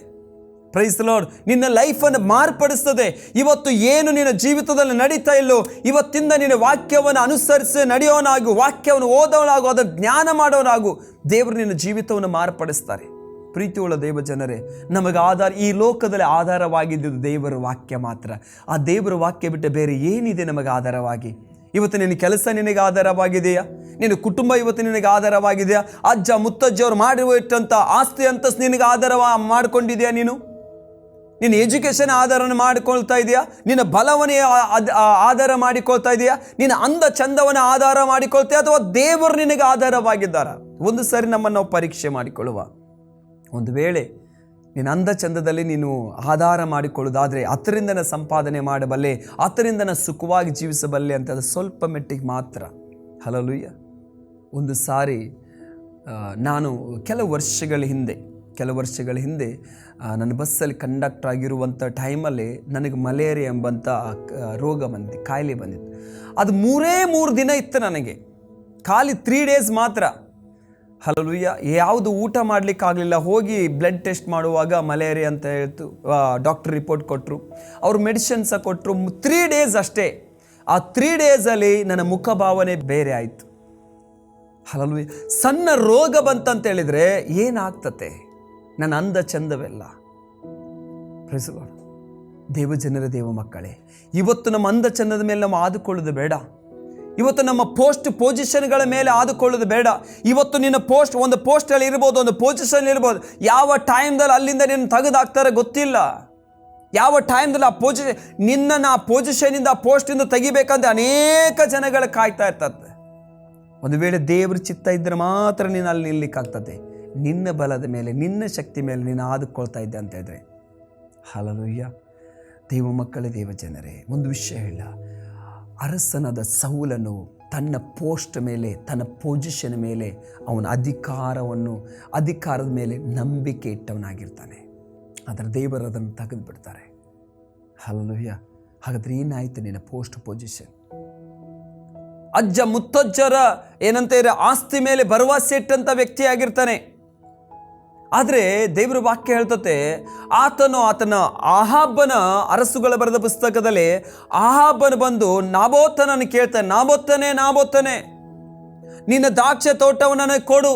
Praise the lord. ನಿನ್ನ ಲೈಫನ್ನು ಮಾರ್ಪಡಿಸ್ತದೆ. ಇವತ್ತು ಏನು ನಿನ್ನ ಜೀವಿತದಲ್ಲಿ ನಡೀತಾ ಇಲ್ಲೋ, ಇವತ್ತಿಂದ ನಿನ್ನ ವಾಕ್ಯವನ್ನು ಅನುಸರಿಸಿ ನಡೆಯೋನಾಗು, ವಾಕ್ಯವನ್ನು ಓದೋನಾಗು, ಅದನ್ನು ಜ್ಞಾನ ಮಾಡೋನಾಗು. ದೇವರು ನಿನ್ನ ಜೀವಿತವನ್ನು ಮಾರ್ಪಡಿಸ್ತಾರೆ. ಪ್ರೀತಿಯುಳ್ಳ ದೇವ ಜನರೇ, ನಮಗೆ ಈ ಲೋಕದಲ್ಲಿ ಆಧಾರವಾಗಿದ್ದು ದೇವರ ವಾಕ್ಯ ಮಾತ್ರ. ಆ ದೇವರ ವಾಕ್ಯ ಬಿಟ್ಟು ಬೇರೆ ಏನಿದೆ ನಮಗೆ ಆಧಾರವಾಗಿ? ಇವತ್ತು ನಿನ್ನ ಕೆಲಸ ನಿನಗೆ ಆಧಾರವಾಗಿದೆಯಾ? ನಿನ್ನ ಕುಟುಂಬ ಇವತ್ತು ನಿನಗೆ ಆಧಾರವಾಗಿದೆಯಾ? ಅಜ್ಜ ಮುತ್ತಜ್ಜಿಯವರು ಮಾಡಿರುವಂಥ ಆಸ್ತಿ ಅಂತಸ್ತು ನಿನಗೆ ಆಧಾರ ಮಾಡಿಕೊಂಡಿದೆಯಾ? ನಿನ್ನ ಎಜುಕೇಷನ್ ಆಧಾರವನ್ನು ಮಾಡಿಕೊಳ್ತಾ ಇದೆಯಾ? ನಿನ್ನ ಬಲವನ್ನೇ ಆಧಾರ ಮಾಡಿಕೊಳ್ತಾ ಇದೆಯಾ? ನಿನ್ನ ಅಂದ ಚಂದವನ್ನು ಆಧಾರ ಮಾಡಿಕೊಳ್ತೀಯಾ, ಅಥವಾ ದೇವರು ನಿನಗೆ ಆಧಾರವಾಗಿದ್ದಾರಾ? ಒಂದು ಸಾರಿ ನಮ್ಮನ್ನು ನಾವು ಪರೀಕ್ಷೆ ಮಾಡಿಕೊಳ್ಳುವ. ಒಂದು ವೇಳೆ ನಿನ್ನ ಅಂದ ಚಂದದಲ್ಲಿ ನೀನು ಆಧಾರ ಮಾಡಿಕೊಳ್ಳೋದಾದರೆ ಅದರಿಂದ ನಾನು ಸಂಪಾದನೆ ಮಾಡಬಲ್ಲೆ, ಅದರಿಂದ ನಾನು ಸುಖವಾಗಿ ಜೀವಿಸಬಲ್ಲೆ ಅಂತ ಅದು ಸ್ವಲ್ಪ ಮೆಟ್ಟಿಗೆ ಮಾತ್ರ. ಹಲ್ಲೆಲೂಯಾ. ಒಂದು ಸಾರಿ ನಾನು ಕೆಲವು ವರ್ಷಗಳ ಹಿಂದೆ ನನ್ನ ಬಸ್ಸಲ್ಲಿ ಕಂಡಕ್ಟರ್ ಆಗಿರುವಂಥ ಟೈಮಲ್ಲಿ ನನಗೆ ಮಲೇರಿಯಾ ಎಂಬಂಥ ಕಾಯಿಲೆ ಬಂದಿತ್ತು. ಅದು 3 ದಿನ ಇತ್ತು ನನಗೆ, ಖಾಲಿ 3 ಡೇಸ್ ಮಾತ್ರ. ಹಲ್ಲೆಲೂಯಾ. ಯಾವುದು ಊಟ ಮಾಡಲಿಕ್ಕಾಗಲಿಲ್ಲ. ಹೋಗಿ ಬ್ಲಡ್ ಟೆಸ್ಟ್ ಮಾಡುವಾಗ ಮಲೇರಿಯಾ ಅಂತ ಹೇಳ್ತು. ಡಾಕ್ಟರ್ ರಿಪೋರ್ಟ್ ಕೊಟ್ಟರು, ಅವರು ಮೆಡಿಸಿನ್ಸ ಕೊಟ್ಟರು. 3 ಡೇಸ್ ಅಷ್ಟೇ. ಆ 3 ಡೇಸಲ್ಲಿ ನನ್ನ ಮುಖಭಾವನೆ ಬೇರೆ ಆಯಿತು. ಹಲ್ಲೆಲೂಯಾ. ಸಣ್ಣ ರೋಗ ಬಂತಂತ ಹೇಳಿದರೆ ಏನಾಗ್ತತೆ? ನನ್ನ ಅಂದ ಚಂದವೆಲ್ಲ. Price the lord. ದೇವ ಜನರ ದೇವ ಮಕ್ಕಳೇ, ಇವತ್ತು ನಮ್ಮ ಅಂದ ಚಂದದ ಮೇಲೆ ನಾವು ಆದುಕೊಳ್ಳೋದು ಬೇಡ. ಇವತ್ತು ನಮ್ಮ ಪೊಸಿಷನ್ಗಳ ಮೇಲೆ ಆದುಕೊಳ್ಳೋದು ಬೇಡ. ಇವತ್ತು ನಿನ್ನ ಒಂದು ಪೋಸ್ಟಲ್ಲಿ ಇರ್ಬೋದು, ಒಂದು ಪೊಸಿಷನ್ ಇರ್ಬೋದು. ಯಾವ ಟೈಮ್ದಲ್ಲಿ ಅಲ್ಲಿಂದ ನಿನ್ನ ತೆಗೆದಾಕ್ತಾರೆ ಗೊತ್ತಿಲ್ಲ. ಯಾವ ಟೈಮ್ದಲ್ಲಿ ನಿನ್ನನ್ನು ಆ ಪೊಸಿಷನಿಂದ, ಆ ಪೋಸ್ಟಿಂದ ತೆಗಿಬೇಕಂತ ಅನೇಕ ಜನಗಳು ಕಾಯ್ತಾ ಇರ್ತದೆ. ಒಂದು ವೇಳೆ ದೇವ್ರ ಚಿತ್ತ ಇದ್ದರೆ ಮಾತ್ರ ನೀನು ಅಲ್ಲಿ ನಿಲ್ಲಿಕ್ಕಾಗ್ತದೆ. ನಿನ್ನ ಬಲದ ಮೇಲೆ, ನಿನ್ನ ಶಕ್ತಿ ಮೇಲೆ ನೀನು ಆದುಕೊಳ್ತಾ ಇದ್ದೆ ಅಂತ ಹೇಳಿದ್ರೆ. ಹಲ್ಲೆಲೂಯಾ. ದೇವ ಮಕ್ಕಳೇ, ದೇವ ಜನರೇ, ಒಂದು ವಿಷಯ ಹೇಳ. ಅರಸನಾದ ಸೌಲನು ತನ್ನ ಪೋಸ್ಟ್ ಮೇಲೆ, ತನ್ನ ಪೊಸಿಷನ್ ಮೇಲೆ, ಅವನ ಅಧಿಕಾರದ ಮೇಲೆ ನಂಬಿಕೆ ಇಟ್ಟವನಾಗಿರ್ತಾನೆ. ಆದರೆ ದೇವರು ಅದನ್ನು ತೆಗೆದು ಬಿಡ್ತಾರೆ. ಹಲ್ಲೆಲೂಯಾ. ಹಾಗಾದರೆ ಏನಾಯಿತು ನಿನ್ನ ಪೋಸ್ಟ್ ಪೊಸಿಷನ್? ಅಜ್ಜ ಮುತ್ತಜ್ಜರ ಆಸ್ತಿ ಮೇಲೆ ಭರವಸೆ ಇಟ್ಟಂಥ ವ್ಯಕ್ತಿಯಾಗಿರ್ತಾನೆ. ಆದರೆ ದೇವರ ವಾಕ್ಯ ಹೇಳ್ತತೆ, ಆತನ ಆಹಾಬನ ಅರಸುಗಳ ಬರೆದ ಪುಸ್ತಕದಲ್ಲಿ ಆಹಾಬನು ಬಂದು ನಾಬೋತನನ್ನು ಕೇಳ್ತಾನೆ, ನಾಬೋತನೇ, ನಿನ್ನ ದ್ರಾಕ್ಷೆ ತೋಟವನ್ನು ಕೊಡು.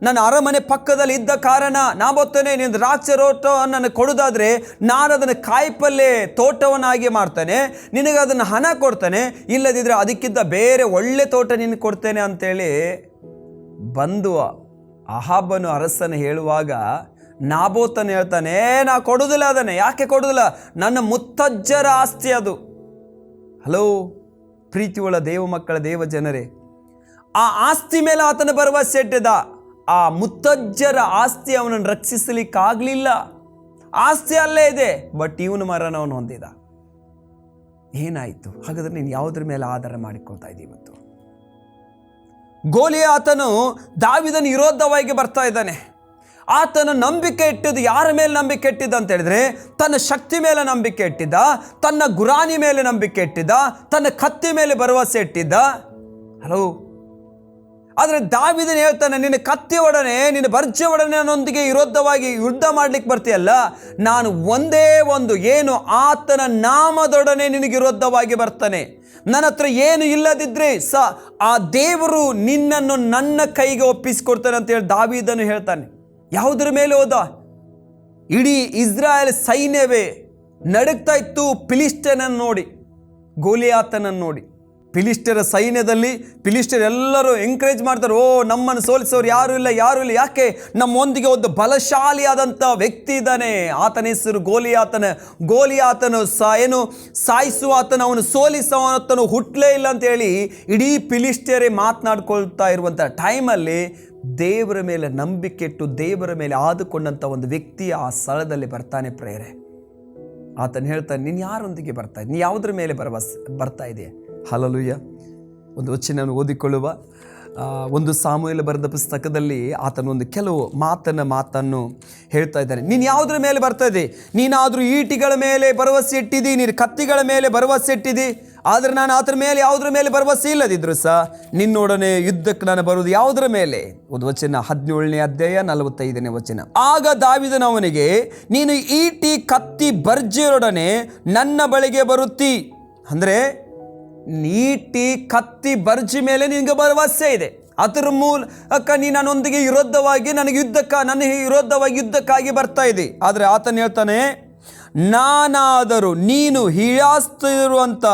ನನ್ನ ಅರಮನೆ ಪಕ್ಕದಲ್ಲಿ ಇದ್ದ ಕಾರಣ ನಾಬೋತನೇ, ನಿನ್ನ ದ್ರಾಕ್ಷೆ ತೋಟವನ್ನು ನನಗೆ ಕೊಡೋದಾದರೆ ನಾನು ಅದನ್ನು ಕಾಯಿಪಲ್ಲೆ ತೋಟವನ್ನಾಗಿ ಮಾಡ್ತೇನೆ, ನಿನಗೆ ಅದನ್ನು ಹಣ ಕೊಡ್ತೇನೆ. ಇಲ್ಲದಿದ್ದರೆ ಅದಕ್ಕಿಂತ ಬೇರೆ ಒಳ್ಳೆ ತೋಟ ನಿನಗೆ ಕೊಡ್ತೇನೆ ಅಂತೇಳಿ ಬಂದು ಅಹಾಬನು ಅರಸನ ಹೇಳುವಾಗ ನಾಬೋತನು ಹೇಳ್ತಾನೆ, ನಾ ಕೊಡುವುದಿಲ್ಲ ಅದನ್ನೇ. ಯಾಕೆ ಕೊಡುವುದಿಲ್ಲ? ನನ್ನ ಮುತ್ತಜ್ಜರ ಆಸ್ತಿ ಅದು. ಹಲೋ ಪ್ರೀತಿಯುಳ್ಳ ದೇವ ಮಕ್ಕಳ, ದೇವ ಜನರೇ, ಆ ಆಸ್ತಿ ಮೇಲೆ ಆತನ ಭರವಸೆ ಇಟ್ಟಿದ್ದ. ಆ ಮುತ್ತಜ್ಜರ ಆಸ್ತಿ ಅವನನ್ನು ರಕ್ಷಿಸಲಿಕ್ಕಾಗಲಿಲ್ಲ. ಆಸ್ತಿ ಅಲ್ಲೇ ಇದೆ, ಬಟ್ ಇವನು ಮರಣವನ್ನು ಹೊಂದಿದ. ಏನಾಯಿತು? ಹಾಗಾದ್ರೆ ನೀನು ಯಾವುದ್ರ ಮೇಲೆ ಆಧಾರ ಮಾಡಿಕೊಳ್ತಾ ಇದ್ದೀವಿ? ಇವತ್ತು ಗೋಲಿಯಾತನು ದಾವೀದನ ವಿರೋಧವಾಗಿ ಬರ್ತಾ ಇದ್ದಾನೆ. ಆತನ ನಂಬಿಕೆ ಇಟ್ಟಿದ್ದು ಯಾರ ಮೇಲೆ ನಂಬಿಕೆ ಇಟ್ಟಿದ್ದ ಅಂತ ಹೇಳಿದ್ರೆ, ತನ್ನ ಶಕ್ತಿ ಮೇಲೆ ನಂಬಿಕೆ ಇಟ್ಟಿದ್ದ, ತನ್ನ ಗುರಾಣಿ ಮೇಲೆ ನಂಬಿಕೆ ಇಟ್ಟಿದ್ದ, ತನ್ನ ಕತ್ತಿ ಮೇಲೆ ಭರವಸೆ ಇಟ್ಟಿದ್ದ. ಹಲೋ, ಆದರೆ ದಾವೀದನು ಹೇಳ್ತಾನೆ, ನಿನ್ನ ಕತ್ತಿ ಒಡನೆ ನಿನ್ನ ಬರ್ಜ ಒಡನೆ ನನ್ನೊಂದಿಗೆ ವಿರೋಧವಾಗಿ ಯುದ್ಧ ಮಾಡ್ಲಿಕ್ಕೆ ಬರ್ತೀಯಲ್ಲ, ನಾನು ಒಂದೇ ಒಂದು ಏನು ಆತನ ನಾಮದೊಡನೆ ನಿನಗೆ ವಿರೋಧವಾಗಿ ಬರ್ತಾನೆ. ನನ್ನ ಹತ್ರ ಏನು ಇಲ್ಲದಿದ್ರೆ ಆ ದೇವರು ನಿನ್ನನ್ನು ನನ್ನ ಕೈಗೆ ಒಪ್ಪಿಸಿಕೊಡ್ತಾನೆ ಅಂತ ಹೇಳಿ ದಾವೀದನು ಹೇಳ್ತಾನೆ. ಯಾವುದರ ಮೇಲೆ ಹೋದ? ಇಡೀ ಇಸ್ರಾಯೇಲ್ ಸೈನ್ಯವೇ ನಡುಗ್ತಾ ಇತ್ತು ಫಿಲಿಸ್ಟೀನನ್ನು ನೋಡಿ, ಗೋಲಿಯಾತನನ್ನು ನೋಡಿ. ಫಿಲಿಸ್ಟರ ಸೈನ್ಯದಲ್ಲಿ ಫಿಲಿಸ್ಟರೆಲ್ಲರೂ ಎಂಕರೇಜ್ ಮಾಡ್ತಾರೆ, ಓ ನಮ್ಮನ್ನು ಸೋಲಿಸೋರು ಯಾರೂ ಇಲ್ಲ. ಯಾಕೆ? ನಮ್ಮೊಂದಿಗೆ ಒಂದು ಬಲಶಾಲಿಯಾದಂಥ ವ್ಯಕ್ತಿ ಇದ್ದಾನೆ, ಆತನ ಹೆಸರು ಗೋಲಿಯಾತನು ಸಾಯಿಸುವ ಆತನು, ಅವನು ಸೋಲಿಸುವತನು ಹುಟ್ಟಲೇ ಇಲ್ಲ ಅಂತೇಳಿ ಇಡೀ ಫಿಲಿಸ್ಟರೇ ಮಾತನಾಡ್ಕೊಳ್ತಾ ಇರುವಂಥ ಟೈಮಲ್ಲಿ ದೇವರ ಮೇಲೆ ನಂಬಿಕೆ ಇಟ್ಟು ದೇವರ ಮೇಲೆ ಆದುಕೊಂಡಂಥ ಒಂದು ವ್ಯಕ್ತಿ ಆ ಸ್ಥಳದಲ್ಲಿ ಬರ್ತಾನೆ. ಪ್ರೇರೆ ಆತನು ಹೇಳ್ತಾನೆ, ನೀನು ಯಾರೊಂದಿಗೆ ಬರ್ತಾ ಇದ್ದೆ? ನೀ ಯಾವುದ್ರ ಮೇಲೆ ಬರ್ತಾ ಇದೆಯಾ? ಹಲ್ಲೆಲೂಯಾ. ಒಂದು ವಚನವನ್ನು ಓದಿಕೊಳ್ಳುವ. ಒಂದು ಸಾಮುವೇಲ ಬರೆದ ಪುಸ್ತಕದಲ್ಲಿ ಆತನೊಂದು ಕೆಲವು ಮಾತನ್ನು ಹೇಳ್ತಾ ಇದ್ದಾನೆ. ನೀನು ಯಾವುದ್ರ ಮೇಲೆ ಬರ್ತಾ ಇದ್ದೆ? ನೀನಾದರೂ ಈಟಿಗಳ ಮೇಲೆ ಭರವಸೆ ಇಟ್ಟಿದ್ದಿ, ನೀನು ಕತ್ತಿಗಳ ಮೇಲೆ ಭರವಸೆ ಇಟ್ಟಿದ್ದಿ. ಆದರೆ ನಾನು ಆತರ ಮೇಲೆ ಯಾವುದ್ರ ಮೇಲೆ ಭರವಸೆ ಇಲ್ಲದಿದ್ರು ನಿನ್ನೊಡನೆ ಯುದ್ಧಕ್ಕೆ ನಾನು ಬರುವುದು ಯಾವುದರ ಮೇಲೆ? ಒಂದು ವಚನ 17ನೇ ಅಧ್ಯಾಯ 45ನೇ ವಚನ. ಆಗ ದಾವೀದನು ಅವನಿಗೆ, ನೀನು ಈಟಿ ಕತ್ತಿ ಬರ್ಜಿಯರೊಡನೆ ನನ್ನ ಬಳಿಗೆ ಬರುತ್ತಿ. ಅಂದರೆ ಈಟಿ ಕತ್ತಿ ಬರ್ಜಿ ಮೇಲೆ ನಿನಗೆ ಭರವಸೆ ಇದೆ. ಅದರ ಮೂಲಕ ನನ್ನೊಂದಿಗೆ ವಿರೋಧವಾಗಿ ನನ್ನ ವಿರೋಧವಾಗಿ ಯುದ್ಧಕ್ಕಾಗಿ ಬರ್ತಾ ಇದೆ. ಆದರೆ ಆತನು ಹೇಳ್ತಾನೆ, ನಾನಾದರೂ ನೀನು ಹಿಯಾಸ್ತಿರುವಂಥ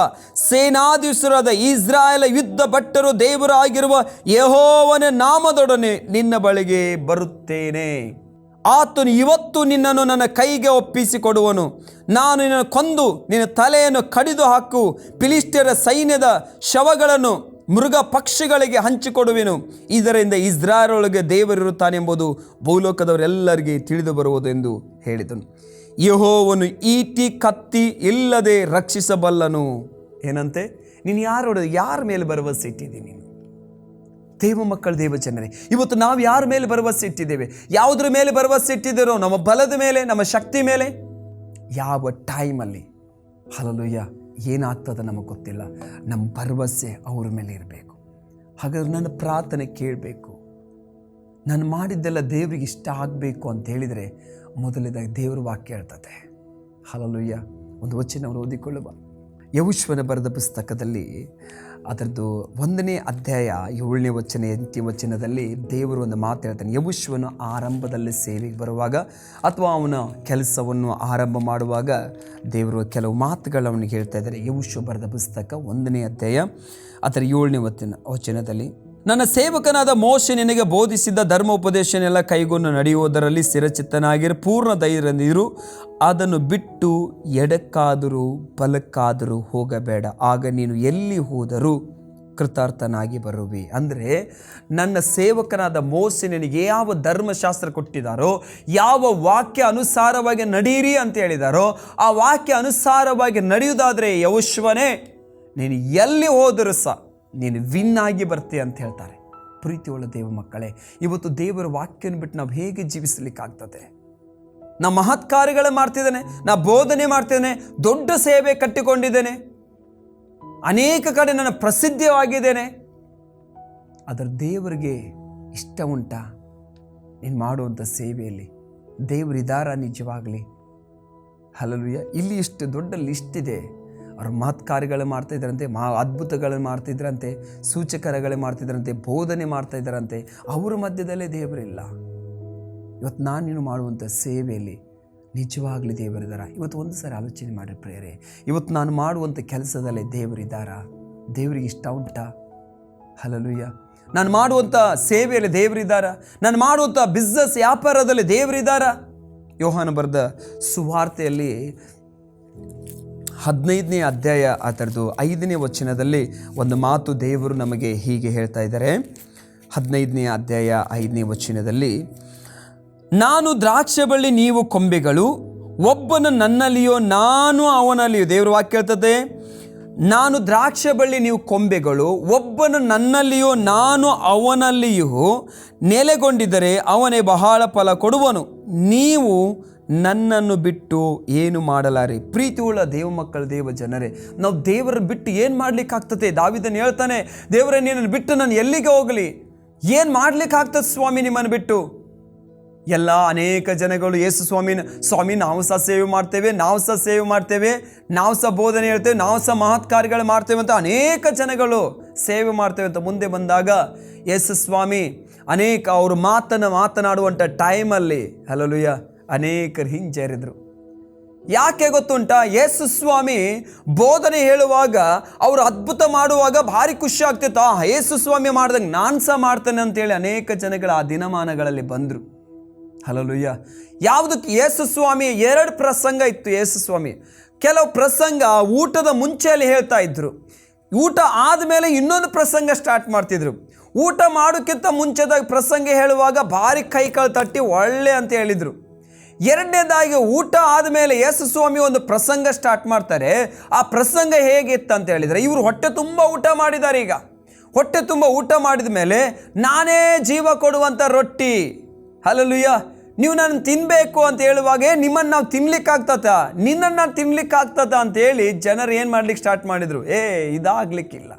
ಸೇನಾಧೀಶರಾದ ಇಸ್ರಾಯೇಲ್ ಯುದ್ಧ ಭಟ್ಟರು ದೇವರಾಗಿರುವ ಯೆಹೋವನ ನಾಮದೊಡನೆ ನಿನ್ನ ಬಳಿಗೆ ಬರುತ್ತೇನೆ. ಆತನು ಇವತ್ತು ನಿನ್ನನ್ನು ನನ್ನ ಕೈಗೆ ಒಪ್ಪಿಸಿಕೊಡುವನು. ನಾನು ನಿನ್ನನ್ನು ಕೊಂದು ನಿನ್ನ ತಲೆಯನ್ನು ಕಡಿದು ಹಾಕು, ಫಿಲಿಸ್ಟಿಯರ ಸೈನ್ಯದ ಶವಗಳನ್ನು ಮೃಗ ಪಕ್ಷಿಗಳಿಗೆ ಹಂಚಿಕೊಡುವೆನು. ಇದರಿಂದ ಇಸ್ರಾಯೇಲೊಳಗೆ ದೇವರಿರುತ್ತಾನೆಂಬುದು ಭೂಲೋಕದವರೆಲ್ಲರಿಗೆ ತಿಳಿದು ಬರುವುದು ಎಂದು ಹೇಳಿದನು. ಯೆಹೋವನು ಈಟಿ ಕತ್ತಿ ಇಲ್ಲದೆ ರಕ್ಷಿಸಬಲ್ಲನು. ಏನಂತೆ? ನೀನು ಯಾರ ಮೇಲೆ ಭರವಸೆ ಇಟ್ಟಿದ್ದೀನಿ? ನೀನು ದೇವ ಮಕ್ಕಳು, ದೇವ ಜನರೇ, ಇವತ್ತು ನಾವು ಯಾರ ಮೇಲೆ ಭರವಸೆ ಇಟ್ಟಿದ್ದೇವೆ? ಯಾವುದ್ರ ಮೇಲೆ ಭರವಸೆ ಇಟ್ಟಿದ್ದೇರೋ? ನಮ್ಮ ಬಲದ ಮೇಲೆ, ನಮ್ಮ ಶಕ್ತಿ ಮೇಲೆ? ಯಾವ ಟೈಮಲ್ಲಿ ಹಲ್ಲೆಲೂಯಾ ಏನಾಗ್ತದೆ ನಮಗೆ ಗೊತ್ತಿಲ್ಲ. ನಮ್ಮ ಭರವಸೆ ಅವ್ರ ಮೇಲೆ ಇರಬೇಕು. ಹಾಗಾದ್ರೆ ನನ್ನ ಪ್ರಾರ್ಥನೆ ಕೇಳಬೇಕು. ನಾನು ಮಾಡಿದ್ದೆಲ್ಲ ದೇವರಿಗೆ ಇಷ್ಟ ಆಗಬೇಕು ಅಂತ ಹೇಳಿದರೆ ಮೊದಲನೇದಾಗಿ ದೇವರ ವಾಕ್ಯ ಹೇಳ್ತದೆ. ಹಲ್ಲೆಲೂಯಾ. ಒಂದು ವಚನವನ್ನು ಓದಿಕೊಳ್ಳುವ. ಯೆಹೋಶುವನ ಬರೆದ ಪುಸ್ತಕದಲ್ಲಿ ಅದರದ್ದು 1ನೇ ಅಧ್ಯಾಯ 7ನೇ ವಚನ 8ನೇ ವಚನದಲ್ಲಿ ದೇವರು ಒಂದು ಮಾತು ಹೇಳ್ತಾನೆ. ಯೆಹೋಶುವನು ಆರಂಭದಲ್ಲಿ ಸೇವೆಗೆ ಬರುವಾಗ ಅಥವಾ ಅವನ ಕೆಲಸವನ್ನು ಆರಂಭ ಮಾಡುವಾಗ ದೇವರು ಕೆಲವು ಮಾತುಗಳು ಅವನಿಗೆ ಹೇಳ್ತಾ ಇದ್ದಾರೆ. ಯೆಹೋಶುವ ಬರೆದ ಪುಸ್ತಕ 1ನೇ ಅಧ್ಯಾಯ ಅದರ 7ನೇ ವಚನದಲ್ಲಿ, ನನ್ನ ಸೇವಕನಾದ ಮೋಶೆ ನಿನಗೆ ಬೋಧಿಸಿದ್ದ ಧರ್ಮೋಪದೇಶನೆಲ್ಲ ಕೈಗೊಂಡು ನಡೆಯುವುದರಲ್ಲಿ ಸ್ಥಿರಚಿತ್ತನಾಗಿರು, ಪೂರ್ಣ ಧೈರ್ಯದಿಂದಿರು. ಅದನ್ನು ಬಿಟ್ಟು ಎಡಕ್ಕಾದರೂ ಬಲಕ್ಕಾದರೂ ಹೋಗಬೇಡ. ಆಗ ನೀನು ಎಲ್ಲಿ ಹೋದರೂ ಕೃತಾರ್ಥನಾಗಿ ಬರುವಿ. ಅಂದರೆ ನನ್ನ ಸೇವಕನಾದ ಮೋಶೆ ನಿನಗೆ ಯಾವ ಧರ್ಮಶಾಸ್ತ್ರ ಕೊಟ್ಟಿದ್ದಾರೋ, ಯಾವ ವಾಕ್ಯ ಅನುಸಾರವಾಗಿ ನಡೀರಿ ಅಂತ ಹೇಳಿದಾರೋ, ಆ ವಾಕ್ಯ ಅನುಸಾರವಾಗಿ ನಡೆಯುವುದಾದರೆ ಯೆಹೋಶುವನೇ, ನೀನು ಎಲ್ಲಿ ಹೋದರೂ ನೀನು ವಿನ್ ಆಗಿ ಬರ್ತೀಯ ಅಂತ ಹೇಳ್ತಾರೆ. ಪ್ರೀತಿಯುಳ್ಳ ದೇವ ಮಕ್ಕಳೇ, ಇವತ್ತು ದೇವರ ವಾಕ್ಯನ ಬಿಟ್ಟು ನಾವು ಹೇಗೆ ಜೀವಿಸಲಿಕ್ಕಾಗ್ತದೆ? ನಾ ಮಹತ್ ಕಾರ್ಯಗಳು ಮಾಡ್ತಿದ್ದೇನೆ, ನಾ ಬೋಧನೆ ಮಾಡ್ತಿದ್ದೇನೆ, ದೊಡ್ಡ ಸೇವೆ ಕಟ್ಟಿಕೊಂಡಿದ್ದೇನೆ, ಅನೇಕ ಕಡೆ ನಾನು ಪ್ರಸಿದ್ಧವಾಗಿದ್ದೇನೆ. ಅದರ ದೇವರಿಗೆ ಇಷ್ಟ ಉಂಟಾ? ನೀನು ಮಾಡುವಂಥ ಸೇವೆಯಲ್ಲಿ ದೇವರಿದಾರ ನಿಜವಾಗಲಿ? ಹಲ್ಲೆಲೂಯಾ. ಇಲ್ಲಿ ಇಷ್ಟು ದೊಡ್ಡ ಲಿಸ್ಟ್ ಇದೆ. ಅವರು ಮಹತ್ ಕಾರ್ಯಗಳು ಮಾಡ್ತಾಯಿದ್ರಂತೆ, ಅದ್ಭುತಗಳನ್ನು ಮಾಡ್ತಿದ್ರಂತೆ, ಸೂಚಕರಗಳೇ ಮಾಡ್ತಿದ್ರಂತೆ, ಬೋಧನೆ ಮಾಡ್ತಾಯಿದ್ದಾರಂತೆ. ಅವರ ಮಧ್ಯದಲ್ಲೇ ದೇವರಿಲ್ಲ. ಇವತ್ತು ನೀನು ಮಾಡುವಂಥ ಸೇವೆಯಲ್ಲಿ ನಿಜವಾಗ್ಲಿ ದೇವರಿದ್ದಾರ? ಇವತ್ತು ಒಂದು ಸಾರಿ ಆಲೋಚನೆ ಮಾಡಿ ಪ್ರೇರೆ. ಇವತ್ತು ನಾನು ಮಾಡುವಂಥ ಕೆಲಸದಲ್ಲೇ ದೇವರಿದ್ದಾರ? ದೇವರಿಗೆ ಇಷ್ಟ ಉಂಟಾ? ಹಲ್ಲೆಲೂಯಾ. ನಾನು ಮಾಡುವಂಥ ಸೇವೆಯಲ್ಲಿ ದೇವರಿದ್ದಾರ? ನಾನು ಮಾಡುವಂಥ ಬಿಸ್ನೆಸ್ ವ್ಯಾಪಾರದಲ್ಲಿ ದೇವರಿದ್ದಾರ? ಯೋಹಾನ ಬರೆದ ಸುವಾರ್ತೆಯಲ್ಲಿ 15ನೇ ಅಧ್ಯಾಯ ಅದರದ್ದು 5ನೇ ವಚನದಲ್ಲಿ ಒಂದು ಮಾತು ದೇವರು ನಮಗೆ ಹೀಗೆ ಹೇಳ್ತಾ ಇದ್ದಾರೆ. 15ನೇ ಅಧ್ಯಾಯ 5ನೇ ವಚನದಲ್ಲಿ, ನಾನು ದ್ರಾಕ್ಷೆ ಬಳ್ಳಿ, ನೀವು ಕೊಂಬೆಗಳು, ಒಬ್ಬನು ನನ್ನಲ್ಲಿಯೋ ನಾನು ಅವನಲ್ಲಿಯೋ. ದೇವರ ವಾಕ್ಯ ಹೇಳ್ತದೆ, ನಾನು ದ್ರಾಕ್ಷೆ ಬಳ್ಳಿ, ನೀವು ಕೊಂಬೆಗಳು, ಒಬ್ಬನು ನನ್ನಲ್ಲಿಯೋ ನಾನು ಅವನಲ್ಲಿಯೂ ನೆಲೆಗೊಂಡಿದ್ದರೆ ಅವನೇ ಬಹಳ ಫಲ ಕೊಡುವನು. ನೀವು ನನ್ನನ್ನು ಬಿಟ್ಟು ಏನು ಮಾಡಲಾರೆ. ಪ್ರೀತಿಯುಳ್ಳ ದೇವ ಮಕ್ಕಳು, ದೇವ ಜನರೇ, ನಾವು ದೇವರನ್ನು ಬಿಟ್ಟು ಏನು ಮಾಡಲಿಕ್ಕಾಗ್ತದೆ? ದಾವೀದನು ಹೇಳ್ತಾನೆ, ದೇವರೇ, ನಿನ್ನನ್ನು ಬಿಟ್ಟು ನಾನು ಎಲ್ಲಿಗೆ ಹೋಗಲಿ? ಏನು ಮಾಡ್ಲಿಕ್ಕೆ ಆಗ್ತದೆ ಸ್ವಾಮಿ ನಿಮ್ಮನ್ನು ಬಿಟ್ಟು? ಎಲ್ಲ ಅನೇಕ ಜನಗಳು ಯೇಸು ಸ್ವಾಮಿ ನಾವು ಸಹ ಸೇವೆ ಮಾಡ್ತೇವೆ, ನಾವು ಸಹ ಬೋಧನೆ ಹೇಳ್ತೇವೆ, ನಾವು ಸಹ ಮಹತ್ ಕಾರ್ಯಗಳು ಮಾಡ್ತೇವೆ ಅಂತ ಅನೇಕ ಜನಗಳು ಸೇವೆ ಮಾಡ್ತೇವೆ ಅಂತ ಮುಂದೆ ಬಂದಾಗ ಯೇಸು ಸ್ವಾಮಿ ಅವರು ಮಾತನಾಡುವಂಥ ಟೈಮಲ್ಲಿ ಹಲ್ಲೆಲೂಯಾ ಅನೇಕರು ಹಿಂಜರಿದ್ರು. ಯಾಕೆ ಗೊತ್ತುಂಟಾ? ಯೇಸು ಸ್ವಾಮಿ ಬೋಧನೆ ಹೇಳುವಾಗ, ಅವರು ಅದ್ಭುತ ಮಾಡುವಾಗ ಭಾರಿ ಖುಷಿ ಆಗ್ತಿತ್ತು. ಯೇಸು ಸ್ವಾಮಿ ಮಾಡ್ದಂಗೆ ನಾನು ಸಹ ಮಾಡ್ತೇನೆ ಅಂತೇಳಿ ಅನೇಕ ಜನಗಳು ಆ ದಿನಮಾನಗಳಲ್ಲಿ ಬಂದರು. ಹಲ್ಲೆಲೂಯಾ. ಯಾವುದಕ್ಕೆ? ಯೇಸು ಸ್ವಾಮಿ 2 ಪ್ರಸಂಗ ಇತ್ತು. ಯೇಸು ಸ್ವಾಮಿ ಕೆಲವು ಪ್ರಸಂಗ ಊಟದ ಮುಂಚೆಯಲ್ಲಿ ಹೇಳ್ತಾ ಇದ್ರು, ಊಟ ಆದಮೇಲೆ ಇನ್ನೊಂದು ಪ್ರಸಂಗ ಸ್ಟಾರ್ಟ್ ಮಾಡ್ತಿದ್ರು. ಊಟ ಮಾಡೋಕ್ಕಿಂತ ಮುಂಚೆದಾಗ ಪ್ರಸಂಗ ಹೇಳುವಾಗ ಭಾರಿ ಕೈಕಾಲು ತಟ್ಟಿ ಒಳ್ಳೆ ಅಂತ ಹೇಳಿದರು. ಎರಡನೇದಾಗಿ ಊಟ ಆದಮೇಲೆ ಯೇಸು ಸ್ವಾಮಿ ಒಂದು ಪ್ರಸಂಗ ಸ್ಟಾರ್ಟ್ ಮಾಡ್ತಾರೆ. ಆ ಪ್ರಸಂಗ ಹೇಗಿತ್ತು ಅಂತ ಹೇಳಿದರೆ, ಇವರು ಹೊಟ್ಟೆ ತುಂಬ ಊಟ ಮಾಡಿದ್ದಾರೆ. ಈಗ ಹೊಟ್ಟೆ ತುಂಬ ಊಟ ಮಾಡಿದ ಮೇಲೆ ನಾನೇ ಜೀವ ಕೊಡುವಂಥ ರೊಟ್ಟಿ, ಹಲ್ಲೆಲೂಯಾ, ನೀವು ನಾನು ತಿನ್ನಬೇಕು ಅಂತ ಹೇಳುವಾಗ ನಿಮ್ಮನ್ನು ನಾವು ತಿನ್ಲಿಕ್ಕಾಗ್ತದ, ನಿನ್ನನ್ನು ನಾನು ತಿನ್ಲಿಕ್ಕಾಗ್ತದ ಅಂತೇಳಿ ಜನರು ಏನು ಮಾಡ್ಲಿಕ್ಕೆ ಸ್ಟಾರ್ಟ್ ಮಾಡಿದರು? ಇದಾಗಲಿಕ್ಕಿಲ್ಲ.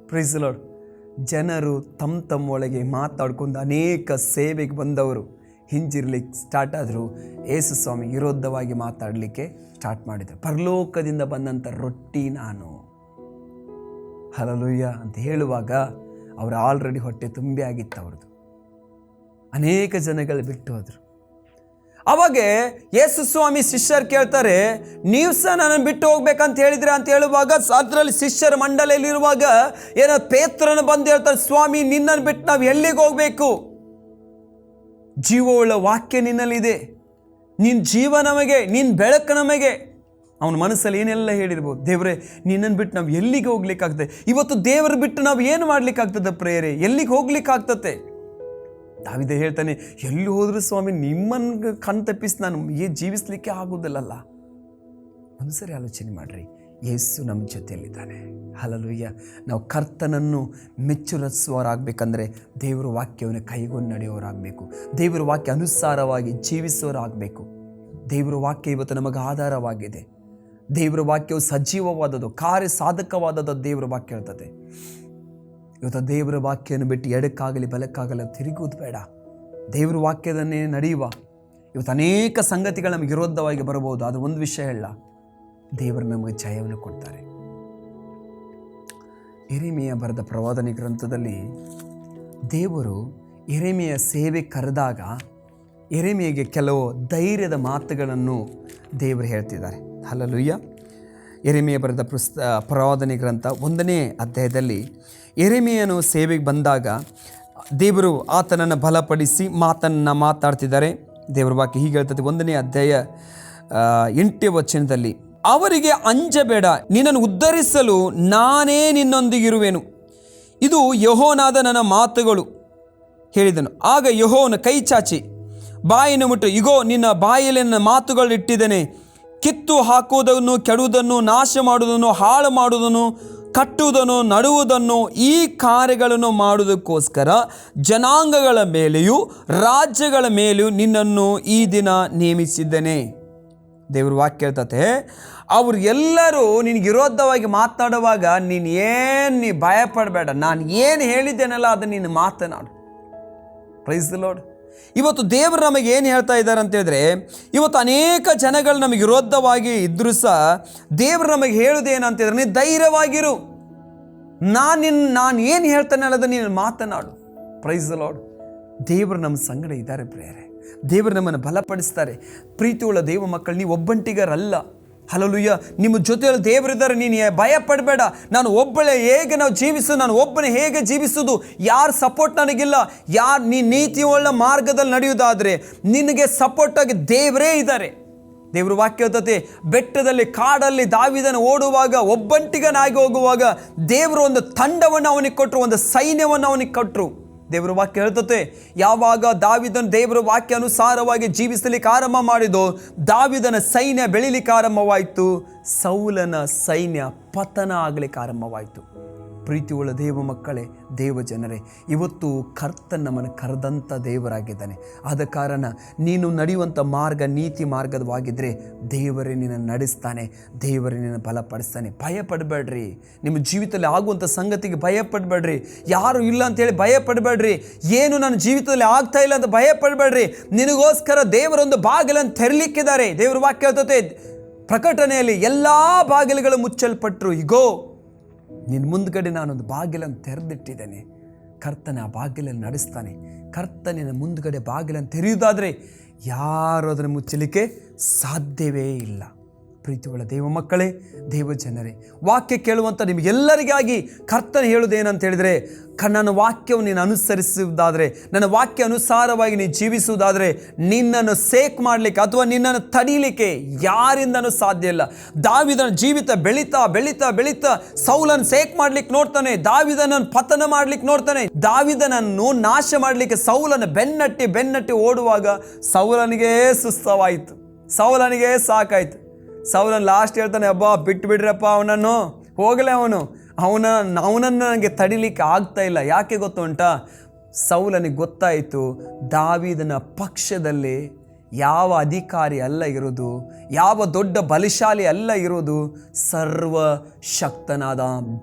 Praise the lord. ಜನರು ತಮ್ಮೊಳಗೆ ಮಾತಾಡ್ಕೊಂಡು ಅನೇಕ ಸೇವೆಗೆ ಬಂದವರು ಹಿಂಜಿರ್ಲಿಕ್ಕೆ ಸ್ಟಾರ್ಟ್ ಆದರು. ಯೇಸು ಸ್ವಾಮಿ ವಿರೋಧವಾಗಿ ಮಾತಾಡಲಿಕ್ಕೆ ಸ್ಟಾರ್ಟ್ ಮಾಡಿದರು. ಪರಲೋಕದಿಂದ ಬಂದಂಥ ರೊಟ್ಟಿ ನಾನು, ಹಲ್ಲೆಲೂಯಾ ಅಂತ ಹೇಳುವಾಗ ಅವರು ಆಲ್ರೆಡಿ ಹೊಟ್ಟೆ ತುಂಬಿ ಆಗಿತ್ತು ಅವ್ರದ್ದು. ಅನೇಕ ಜನಗಳು ಬಿಟ್ಟು ಹೋದರು. ಅವಾಗ ಯೇಸು ಸ್ವಾಮಿ ಶಿಷ್ಯರು ಕೇಳ್ತಾರೆ, ನೀವು ಸಹ ನನ್ನನ್ನು ಬಿಟ್ಟು ಹೋಗ್ಬೇಕಂತ ಹೇಳಿದ್ರೆ ಅಂತ ಹೇಳುವಾಗ, ಅದರಲ್ಲಿ ಶಿಷ್ಯರ ಮಂಡಳಿಯಲ್ಲಿರುವಾಗ ಏನೋ ಪೇತ್ರನು ಬಂದು ಹೇಳ್ತಾರೆ, ಸ್ವಾಮಿ ನಿನ್ನನ್ನು ಬಿಟ್ಟು ನಾವು ಎಲ್ಲಿಗೆ ಹೋಗಬೇಕು? ಜೀವವುಳ್ಳ ವಾಕ್ಯ ನಿನ್ನಲ್ಲಿದೆ, ನಿನ್ನ ಜೀವ ನಮಗೆ, ನಿನ್ನ ಬೆಳಕು ನಮಗೆ. ಅವನ ಮನಸ್ಸಲ್ಲಿ ಏನೆಲ್ಲ ಹೇಳಿರ್ಬೋದು, ದೇವರೇ ನಿನ್ನನ್ನು ಬಿಟ್ಟು ನಾವು ಎಲ್ಲಿಗೆ ಹೋಗ್ಲಿಕ್ಕಾಗ್ತದೆ? ಇವತ್ತು ದೇವರು ಬಿಟ್ಟು ನಾವು ಏನು ಮಾಡ್ಲಿಕ್ಕಾಗ್ತದೆ ಪ್ರೇಯರೇ? ಎಲ್ಲಿಗೆ ಹೋಗ್ಲಿಕ್ಕಾಗ್ತದೆ? ದಾವೀದ ಹೇಳ್ತಾನೆ, ಎಲ್ಲಿ ಹೋದರೂ ಸ್ವಾಮಿ ನಿಮ್ಮನ್ನು ಕಣ್ ತಪ್ಪಿಸಿ ನಾನು ಜೀವಿಸಲಿಕ್ಕೆ ಆಗೋದಿಲ್ಲಲ್ಲ. ಒಂದು ಸರಿ ಆಲೋಚನೆ ಮಾಡಿರಿ, ಯೇಸು ನಮ್ಮ ಜೊತೆಯಲ್ಲಿದ್ದಾನೆ. ಹಲ್ಲೆಲೂಯಾ. ನಾವು ಕರ್ತನನ್ನು ಮೆಚ್ಚುರಸುವವರಾಗಬೇಕಂದ್ರೆ ದೇವರ ವಾಕ್ಯವನ್ನು ಕೈಗೊಂಡು ನಡೆಯೋರಾಗಬೇಕು, ದೇವರ ವಾಕ್ಯ ಅನುಸಾರವಾಗಿ ಜೀವಿಸೋರಾಗಬೇಕು. ದೇವರ ವಾಕ್ಯ ಇವತ್ತು ನಮಗೆ ಆಧಾರವಾಗಿದೆ. ದೇವರ ವಾಕ್ಯವು ಸಜೀವವಾದದ್ದು, ಕಾರ್ಯ ಸಾಧಕವಾದದ್ದು ದೇವರ ವಾಕ್ಯ ಹೇಳ್ತದೆ. ಇವತ್ತು ದೇವರ ವಾಕ್ಯವನ್ನು ಬಿಟ್ಟು ಎಡಕ್ಕಾಗಲಿ ಬಲಕ್ಕಾಗಲಿ ತಿರುಗುವುದು ಬೇಡ. ದೇವರ ವಾಕ್ಯದನ್ನೇ ನಡೆಯುವ. ಇವತ್ತು ಅನೇಕ ಸಂಗತಿಗಳು ನಮಗೆ ವಿರೋಧವಾಗಿ ಬರಬಹುದು, ಅದು ಒಂದು ವಿಷಯ ಹೇಳ, ದೇವರು ನಮಗೆ ಜಯವನ್ನು ಕೊಡ್ತಾರೆ. ಯೆರೆಮೀಯ ಬರೆದ ಪ್ರವಾದನೆ ಗ್ರಂಥದಲ್ಲಿ ದೇವರು ಯೆರೆಮೀಯ ಸೇವೆ ಕರೆದಾಗ ಯೆರೆಮೀಯಗೆ ಕೆಲವು ಧೈರ್ಯದ ಮಾತುಗಳನ್ನು ದೇವರು ಹೇಳ್ತಿದ್ದಾರೆ. ಹಲ್ಲೆಲೂಯಾ. ಯೆರೆಮೀಯ ಬರೆದ ಪ್ರವಾದನೆ ಗ್ರಂಥ 1ನೇ ಅಧ್ಯಾಯದಲ್ಲಿ ಯೆರೆಮೀಯನು ಸೇವೆಗೆ ಬಂದಾಗ ದೇವರು ಆತನನ್ನು ಬಲಪಡಿಸಿ ಮಾತಾಡ್ತಿದ್ದಾರೆ. ದೇವರ ವಾಕ್ಯ ಹೀಗೆ ಹೇಳ್ತದೆ, 1ನೇ ಅಧ್ಯಾಯ 8ನೇ ವಚನದಲ್ಲಿ, ಅವರಿಗೆ ಅಂಜಬೇಡ, ನಿನ್ನನ್ನು ಉದ್ಧರಿಸಲು ನಾನೇ ನಿನ್ನೊಂದಿಗಿರುವೆನು, ಇದು ಯೆಹೋವನಾದ ನನ್ನ ಮಾತುಗಳು ಹೇಳಿದನು. ಆಗ ಯೆಹೋವನು ಕೈ ಚಾಚಿ ಬಾಯನ್ನು ಮುಟ್ಟು, ಇಗೋ ನಿನ್ನ ಬಾಯಲ್ಲಿ ನನ್ನ ಮಾತುಗಳು ಇಟ್ಟಿದ್ದೇನೆ, ಕಿತ್ತು ಹಾಕುವುದನ್ನು, ಕೆಡುವುದನ್ನು, ನಾಶ ಮಾಡುವುದನ್ನು, ಹಾಳು ಮಾಡುವುದನ್ನು, ಕಟ್ಟುವುದನ್ನು, ನಡುವುದನ್ನು, ಈ ಕಾರ್ಯಗಳನ್ನು ಮಾಡುವುದಕ್ಕೋಸ್ಕರ ಜನಾಂಗಗಳ ಮೇಲೆಯೂ ರಾಜ್ಯಗಳ ಮೇಲೆಯೂ ನಿನ್ನನ್ನು ಈ ದಿನ ನೇಮಿಸಿದ್ದೇನೆ. ದೇವ್ರ ವಾಕ್ಯ ಹೇಳ್ತತೆ, ಅವರು ಎಲ್ಲರೂ ನಿನಗೆ ವಿರೋಧವಾಗಿ ಮಾತನಾಡುವಾಗ ನೀ ಭಯ ಪಡಬೇಡ, ನಾನು ಏನು ಹೇಳಿದ್ದೇನಲ್ಲ ಅದನ್ನು ನೀನು ಮಾತನಾಡು. Praise the lord. ಇವತ್ತು ದೇವರು ನಮಗೆ ಏನು ಹೇಳ್ತಾ ಇದ್ದಾರೆ ಅಂತ ಹೇಳಿದ್ರೆ, ಇವತ್ತು ಅನೇಕ ಜನಗಳು ನಮಗೆ ವಿರೋಧವಾಗಿ ಇದ್ದರೂ ಸಹ ದೇವರು ನಮಗೆ ಹೇಳುವುದೇನಂತ ಹೇಳಿದ್ರೆ, ನೀನು ಧೈರ್ಯವಾಗಿರು, ನಾನು ಏನು ಹೇಳ್ತಾನೆ ಅನ್ನೋದು ನೀನು ಮಾತನಾಡು. Praise the lord. ದೇವರು ನಮ್ಮ ಸಂಗಡ ಇದ್ದಾರೆ ಪ್ರಿಯರೇ. ದೇವರು ನಮ್ಮನ್ನು ಬಲಪಡಿಸ್ತಾರೆ. ಪ್ರೀತಿಯುಳ್ಳ ದೇವ ಮಕ್ಕಳು, ನೀವು ಒಬ್ಬಂಟಿಗರಲ್ಲ. ಹಲ್ಲೆಲೂಯಾ. ನಿಮ್ಮ ಜೊತೆಯಲ್ಲಿ ದೇವರಿದ್ದಾರೆ, ನೀನು ಭಯ ಪಡಬೇಡ. ನಾನು ಒಬ್ಬಳೇ ಹೇಗೆ ನಾವು ಜೀವಿಸೋದು, ನಾನು ಒಬ್ಬನೇ ಹೇಗೆ ಜೀವಿಸೋದು, ಯಾರು ಸಪೋರ್ಟ್ ನನಗಿಲ್ಲ. ನೀ ನೀತಿಯುಳ್ಳ ಮಾರ್ಗದಲ್ಲಿ ನಡೆಯುವುದಾದರೆ ನಿನಗೆ ಸಪೋರ್ಟಾಗಿ ದೇವರೇ ಇದ್ದಾರೆ. ದೇವ್ರ ವಾಕ್ಯ ಹೇಳ್ತದೆ, ಬೆಟ್ಟದಲ್ಲಿ ಕಾಡಲ್ಲಿ ದಾವೀದನು ಓಡುವಾಗ, ಒಬ್ಬಂಟಿಗನಾಗಿ ಹೋಗುವಾಗ ದೇವರು ಒಂದು ತಂಡವನ್ನು ಅವನಿಗೆ ಕೊಟ್ಟರು, ಒಂದು ಸೈನ್ಯವನ್ನು ಅವನಿಗೆ ಕೊಟ್ಟರು. ದೇವರ ವಾಕ್ಯ ಹೇಳ್ತದೆ, ಯಾವಾಗ ದಾವೀದನು ದೇವರ ವಾಕ್ಯ ಅನುಸಾರವಾಗಿ ಜೀವಿಸಲಿಕ್ಕೆ ಆರಂಭ ಮಾಡಿದೋ, ದಾವೀದನ ಸೈನ್ಯ ಬೆಳಿಲಿಕ್ಕೆ ಆರಂಭವಾಯಿತು, ಸೌಲನ ಸೈನ್ಯ ಪತನ ಆಗಲಿಕ್ಕೆ ಆರಂಭವಾಯಿತು. ಪ್ರೀತಿಯುಳ್ಳ ದೇವ ಮಕ್ಕಳೇ, ದೇವ ಜನರೇ, ಇವತ್ತು ಕರ್ತನ ನಮ್ಮನ್ನು ಕರೆದಂಥ ದೇವರಾಗಿದ್ದಾನೆ. ಆದ ಕಾರಣ ನೀನು ನಡೆಯುವಂಥ ಮಾರ್ಗ ನೀತಿ ಮಾರ್ಗವಾಗಿದ್ದರೆ ದೇವರೇ ನಿನ್ನನ್ನು ನಡೆಸ್ತಾನೆ, ದೇವರೇ ನಿನ್ನನ್ನು ಬಲಪಡಿಸ್ತಾನೆ. ಭಯಪಡಬೇಡ್ರಿ. ನಿಮ್ಮ ಜೀವಿತದಲ್ಲಿ ಆಗುವಂಥ ಸಂಗತಿಗೆ ಭಯಪಡಬೇಡ್ರಿ. ಯಾರು ಇಲ್ಲ ಅಂತೇಳಿ ಭಯಪಡಬೇಡ್ರಿ. ಏನು ನನ್ನ ಜೀವಿತದಲ್ಲಿ ಆಗ್ತಾ ಇಲ್ಲ ಅಂತ ಭಯಪಡಬೇಡ್ರಿ. ನಿನಗೋಸ್ಕರ ದೇವರೊಂದು ಬಾಗಿಲನ್ನು ತೆರಲಿಕ್ಕಿದ್ದಾರೆ. ದೇವರ ವಾಕ್ಯ ಹೇಳ್ತದೆ ಪ್ರಕಟಣೆಯಲ್ಲಿ, ಎಲ್ಲ ಬಾಗಿಲುಗಳು ಮುಚ್ಚಲ್ಪಟ್ಟರು, ಇಗೋ ನಿನ್ನ ಮುಂದ್ಗಡೆ ನಾನೊಂದು ಬಾಗಿಲನ್ನು ತೆರೆದಿಟ್ಟಿದ್ದೇನೆ. ಕರ್ತನ ಆ ಬಾಗಿಲನ್ನು ನಡೆಸ್ತಾನೆ. ಕರ್ತನಿನ ಮುಂದ್ಗಡೆ ಬಾಗಿಲನ್ನು ತೆರೆಯುವುದಾದರೆ ಯಾರು ಅದನ್ನು ಮುಚ್ಚಲಿಕ್ಕೆ ಸಾಧ್ಯವೇ ಇಲ್ಲ. ಪ್ರೀತಿಯುಳ್ಳ ದೇವ ಮಕ್ಕಳೇ, ದೇವ ಜನರೇ, ವಾಕ್ಯ ಕೇಳುವಂಥ ನಿಮಗೆಲ್ಲರಿಗಾಗಿ ಕರ್ತನ ಹೇಳುವುದೇನಂತ ಹೇಳಿದರೆ, ನನ್ನ ವಾಕ್ಯವನ್ನು ನೀನು ಅನುಸರಿಸುವುದಾದರೆ, ನನ್ನ ವಾಕ್ಯ ಅನುಸಾರವಾಗಿ ನೀನು ಜೀವಿಸುವುದಾದರೆ ನಿನ್ನನ್ನು ಸೇಕ್ ಮಾಡಲಿಕ್ಕೆ ಅಥವಾ ನಿನ್ನನ್ನು ತಡೀಲಿಕ್ಕೆ ಯಾರಿಂದನೂ ಸಾಧ್ಯ ಇಲ್ಲ. ದಾವೀದನ ಜೀವಿತ ಬೆಳೀತಾ ಬೆಳೀತಾ ಬೆಳೀತಾ ಸೌಲನ್ನು ಸೇಕ್ ಮಾಡ್ಲಿಕ್ಕೆ ನೋಡ್ತಾನೆ, ದಾವೀದನನ್ನು ಪತನ ಮಾಡ್ಲಿಕ್ಕೆ ನೋಡ್ತಾನೆ. ದಾವೀದನನ್ನು ನಾಶ ಮಾಡಲಿಕ್ಕೆ ಸೌಲನ್ನು ಬೆನ್ನಟ್ಟಿ ಓಡುವಾಗ ಸೌಲನಿಗೆ ಸುಸ್ತವಾಯಿತು, ಸೌಲನಿಗೆ ಸಾಕಾಯಿತು. ಸೌಲನ್ ಲಾಸ್ಟ್ ಹೇಳ್ತಾನೆ, ಅಬ್ಬಾ ಬಿಟ್ಟು ಬಿಡ್ರಪ್ಪ ಅವನನ್ನು, ಹೋಗಲೇ ಅವನನ್ನು ನನಗೆ ತಡಿಲಿಕ್ಕೆ ಆಗ್ತಾ ಇಲ್ಲ. ಯಾಕೆ ಗೊತ್ತು ಉಂಟಾ? ಸೌಲನಿಗೆ ಗೊತ್ತಾಯಿತು ದಾವೀದನ ಪಕ್ಷದಲ್ಲಿ ಯಾವ ಅಧಿಕಾರಿ ಅಲ್ಲ ಇರೋದು, ಯಾವ ದೊಡ್ಡ ಬಲಶಾಲಿ ಅಲ್ಲ ಇರೋದು, ಸರ್ವಶಕ್ತನಾದ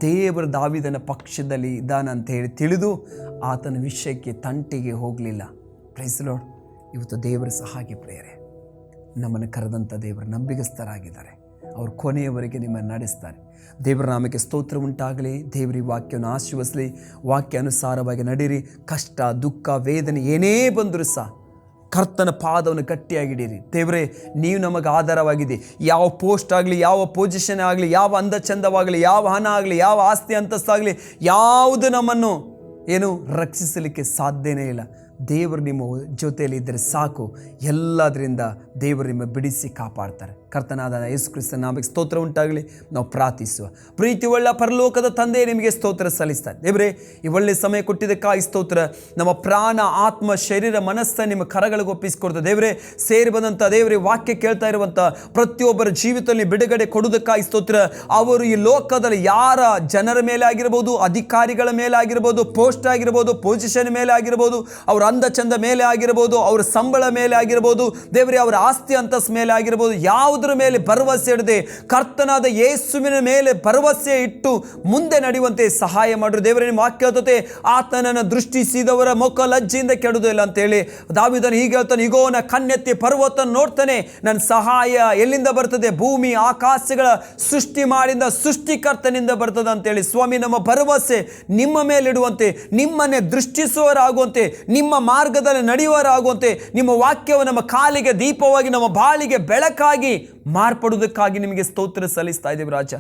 ದೇವರು ದಾವೀದನ ಪಕ್ಷದಲ್ಲಿ ಇದ್ದಾನಂತ ಹೇಳಿ ತಿಳಿದು ಆತನ ವಿಷಯಕ್ಕೆ ತಂಟೆಗೆ ಹೋಗಲಿಲ್ಲ. Praise the lord. ಇವತ್ತು ದೇವರ ಸಹಾಯ ಪ್ರಿಯರೇ, ನಮ್ಮನ್ನು ಕರೆದಂಥ ದೇವರು ನಂಬಿಗಸ್ತರಾಗಿದ್ದಾರೆ. ಅವರು ಕೊನೆಯವರೆಗೆ ನಿಮ್ಮನ್ನು ನಡೆಸ್ತಾರೆ. ದೇವರ ನಾಮಕ್ಕೆ ಸ್ತೋತ್ರ ಉಂಟಾಗಲಿ. ದೇವರ ಈ ವಾಕ್ಯವನ್ನು ಆಶೀರ್ವದಿಸಲಿ. ವಾಕ್ಯ ಅನುಸಾರವಾಗಿ ನಡೀರಿ. ಕಷ್ಟ, ದುಃಖ, ವೇದನೆ ಏನೇ ಬಂದರೂ ಸಹ ಕರ್ತನ ಪಾದವನ್ನು ಗಟ್ಟಿಯಾಗಿಡೀರಿ. ದೇವರೇ, ನೀವು ನಮಗೆ ಆಧಾರವಾಗಿದೆ. ಯಾವ ಪೋಸ್ಟ್ ಆಗಲಿ, ಯಾವ ಪೊಸಿಷನ್ ಆಗಲಿ, ಯಾವ ಅಂದ ಚಂದವಾಗಲಿ, ಯಾವ ಹಣ ಆಗಲಿ, ಯಾವ ಆಸ್ತಿ ಅಂತಸ್ತಾಗಲಿ, ಯಾವುದು ನಮ್ಮನ್ನು ರಕ್ಷಿಸಲಿಕ್ಕೆ ಸಾಧ್ಯನೇ ಇಲ್ಲ. ದೇವರು ನಿಮ್ಮ ಜೊತೆಯಲ್ಲಿ ಇದ್ದರೆ ಸಾಕು. ಎಲ್ಲದರಿಂದ ದೇವರು ನಿಮ್ಮ ಬಿಡಿಸಿ ಕಾಪಾಡ್ತಾರೆ. ಕರ್ತನಾದ ಯೇಸು ಕ್ರಿಸ್ತನ ನಾಮಕ್ಕೆ ಸ್ತೋತ್ರ ಉಂಟಾಗಲಿ. ನಾವು ಪ್ರಾರ್ಥಿಸುವ. ಪ್ರೀತಿ ಒಳ್ಳ ಪರಲೋಕದ ತಂದೆ, ನಿಮಗೆ ಸ್ತೋತ್ರ ಸಲ್ಲಿಸ್ತಾರೆ. ದೇವರೇ, ಈ ಒಳ್ಳೆ ಸಮಯ ಕೊಟ್ಟಿದ್ದಕ್ಕಾಗಿ ಸ್ತೋತ್ರ. ನಮ್ಮ ಪ್ರಾಣ, ಆತ್ಮ, ಶರೀರ, ಮನಸ್ಸನ್ನು ನಿಮ್ಮ ಕರಗಳಿಗೆ ಒಪ್ಪಿಸಿಕೊಡ್ತಾರೆ. ದೇವರೇ, ಸೇರಿ ಬಂದಂಥ ದೇವರೇ, ವಾಕ್ಯ ಕೇಳ್ತಾ ಇರುವಂಥ ಪ್ರತಿಯೊಬ್ಬರ ಜೀವಿತದಲ್ಲಿ ಬಿಡುಗಡೆ ಕೊಡುವುದಕ್ಕಾಗಿ ಸ್ತೋತ್ರ. ಅವರು ಈ ಲೋಕದಲ್ಲಿ ಯಾರ ಜನರ ಮೇಲೆ ಆಗಿರ್ಬೋದು, ಅಧಿಕಾರಿಗಳ ಮೇಲೆ ಆಗಿರ್ಬೋದು, ಪೋಸ್ಟ್ ಆಗಿರ್ಬೋದು, ಪೊಸಿಷನ್ ಮೇಲೆ ಆಗಿರ್ಬೋದು, ಅವರ ಅಂದ ಚಂದ ಮೇಲೆ ಆಗಿರ್ಬೋದು, ಅವರ ಸಂಬಳ ಮೇಲೆ ಆಗಿರ್ಬೋದು, ದೇವರೇ ಅವರ ಆಸ್ತಿ ಅಂತಸ್ ಮೇಲೆ ಆಗಿರ್ಬೋದು, ಯಾವುದರ ಮೇಲೆ ಭರವಸೆ ಇಡದೆ ಕರ್ತನಾದ ಯೇಸುವಿನ ಮೇಲೆ ಭರವಸೆ ಇಟ್ಟು ಮುಂದೆ ನಡೆಯುವಂತೆ ಸಹಾಯ ಮಾಡಿರು. ದೇವರೇ, ನಿಮ್ಮ ವಾಕ್ಯ ಹೇಳ್ತದೆ, ಆತನನ್ನು ದೃಷ್ಟಿಸಿದವರ ಮುಖ ಲಜ್ಜೆಯಿಂದ ಕೆಡುವುದಿಲ್ಲ ಅಂತೇಳಿ. ದಾವೀದನು ಹೀಗೆ ಹೇಳ್ತಾನೆ, ಇಗೋ ನಾ ಕಣ್ಣೆತ್ತಿ ಪರ್ವತ ನೋಡ್ತಾನೆ, ನನ್ನ ಸಹಾಯ ಎಲ್ಲಿಂದ ಬರ್ತದೆ? ಭೂಮಿ ಆಕಾಶಗಳ ಸೃಷ್ಟಿ ಮಾಡಿದ ಸೃಷ್ಟಿಕರ್ತನಿಂದ ಬರ್ತದೆ ಅಂತೇಳಿ. ಸ್ವಾಮಿ, ನಮ್ಮ ಭರವಸೆ ನಿಮ್ಮ ಮೇಲಿಡುವಂತೆ, ನಿಮ್ಮನ್ನೇ ದೃಷ್ಟಿಸುವವರಾಗುವಂತೆ, ನಿಮ್ಮ ಮಾರ್ಗದಲ್ಲಿ ನಡೆಯುವವರಾಗುವಂತೆ, ನಿಮ್ಮ ವಾಕ್ಯವು ನಮ್ಮ ಕಾಲಿಗೆ ದೀಪವಾಗಿ, ನಮ್ಮ ಬಾಳಿಗೆ ಬೆಳಕಾಗಿ ಮಾರ್ಪಡುವುದಕ್ಕಾಗಿ ನಿಮಗೆ ಸ್ತೋತ್ರ ಸಲ್ಲಿಸ್ತಾ ಇದ್ದೇವೆ ರಾಜ.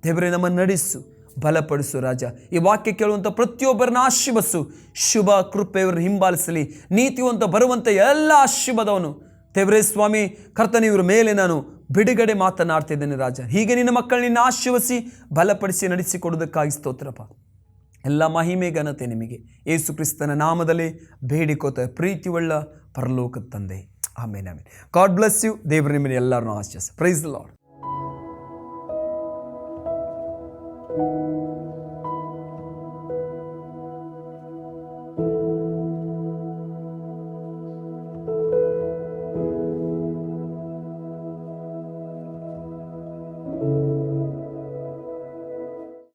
ದೇವರೇ, ನಮ್ಮನ್ನು ನಡೆಸು, ಬಲಪಡಿಸು ರಾಜ. ಈ ವಾಕ್ಯ ಕೇಳುವಂಥ ಪ್ರತಿಯೊಬ್ಬರನ್ನ ಆಶೀರ್ವದಿಸು. ಶುಭ ಕೃಪೆಯವರು ಹಿಂಬಾಲಿಸಲಿ. ನೀತಿವಂತ ಬರುವಂಥ ಎಲ್ಲ ಆಶೀರ್ವಾದವನ್ನು ದೇವರೇ ಸ್ವಾಮಿ ಕರ್ತನ ಇವರ ಮೇಲೆ ನಾನು ಬಿಡುಗಡೆ ಮಾತನಾಡ್ತಿದ್ದೇನೆ ರಾಜ. ಹೀಗೆ ನಿನ್ನ ಮಕ್ಕಳನ್ನ ಆಶೀರ್ವದಿಸಿ ಬಲಪಡಿಸಿ ನಡೆಸಿಕೊಡುವುದಕ್ಕಾಗಿ ಸ್ತೋತ್ರಪ್ಪ. ಎಲ್ಲ ಮಹಿಮೆ ಘನತೆ ನಿಮಗೆ ಯೇಸು ಕ್ರಿಸ್ತನ ನಾಮದಲ್ಲಿ ಬೇಡಿಕೋತ ಪ್ರೀತಿಯುಳ್ಳ ಪರಲೋಕದ ತಂದೆ. ಆಮೇನ್ ಆಮೇನ್. God bless you. ದೇವರು ನಿಮ್ಮನ್ನು ಎಲ್ಲರನ್ನೂ ಆಶೀರ್ವದಿಸಲಿ. Praise the lord.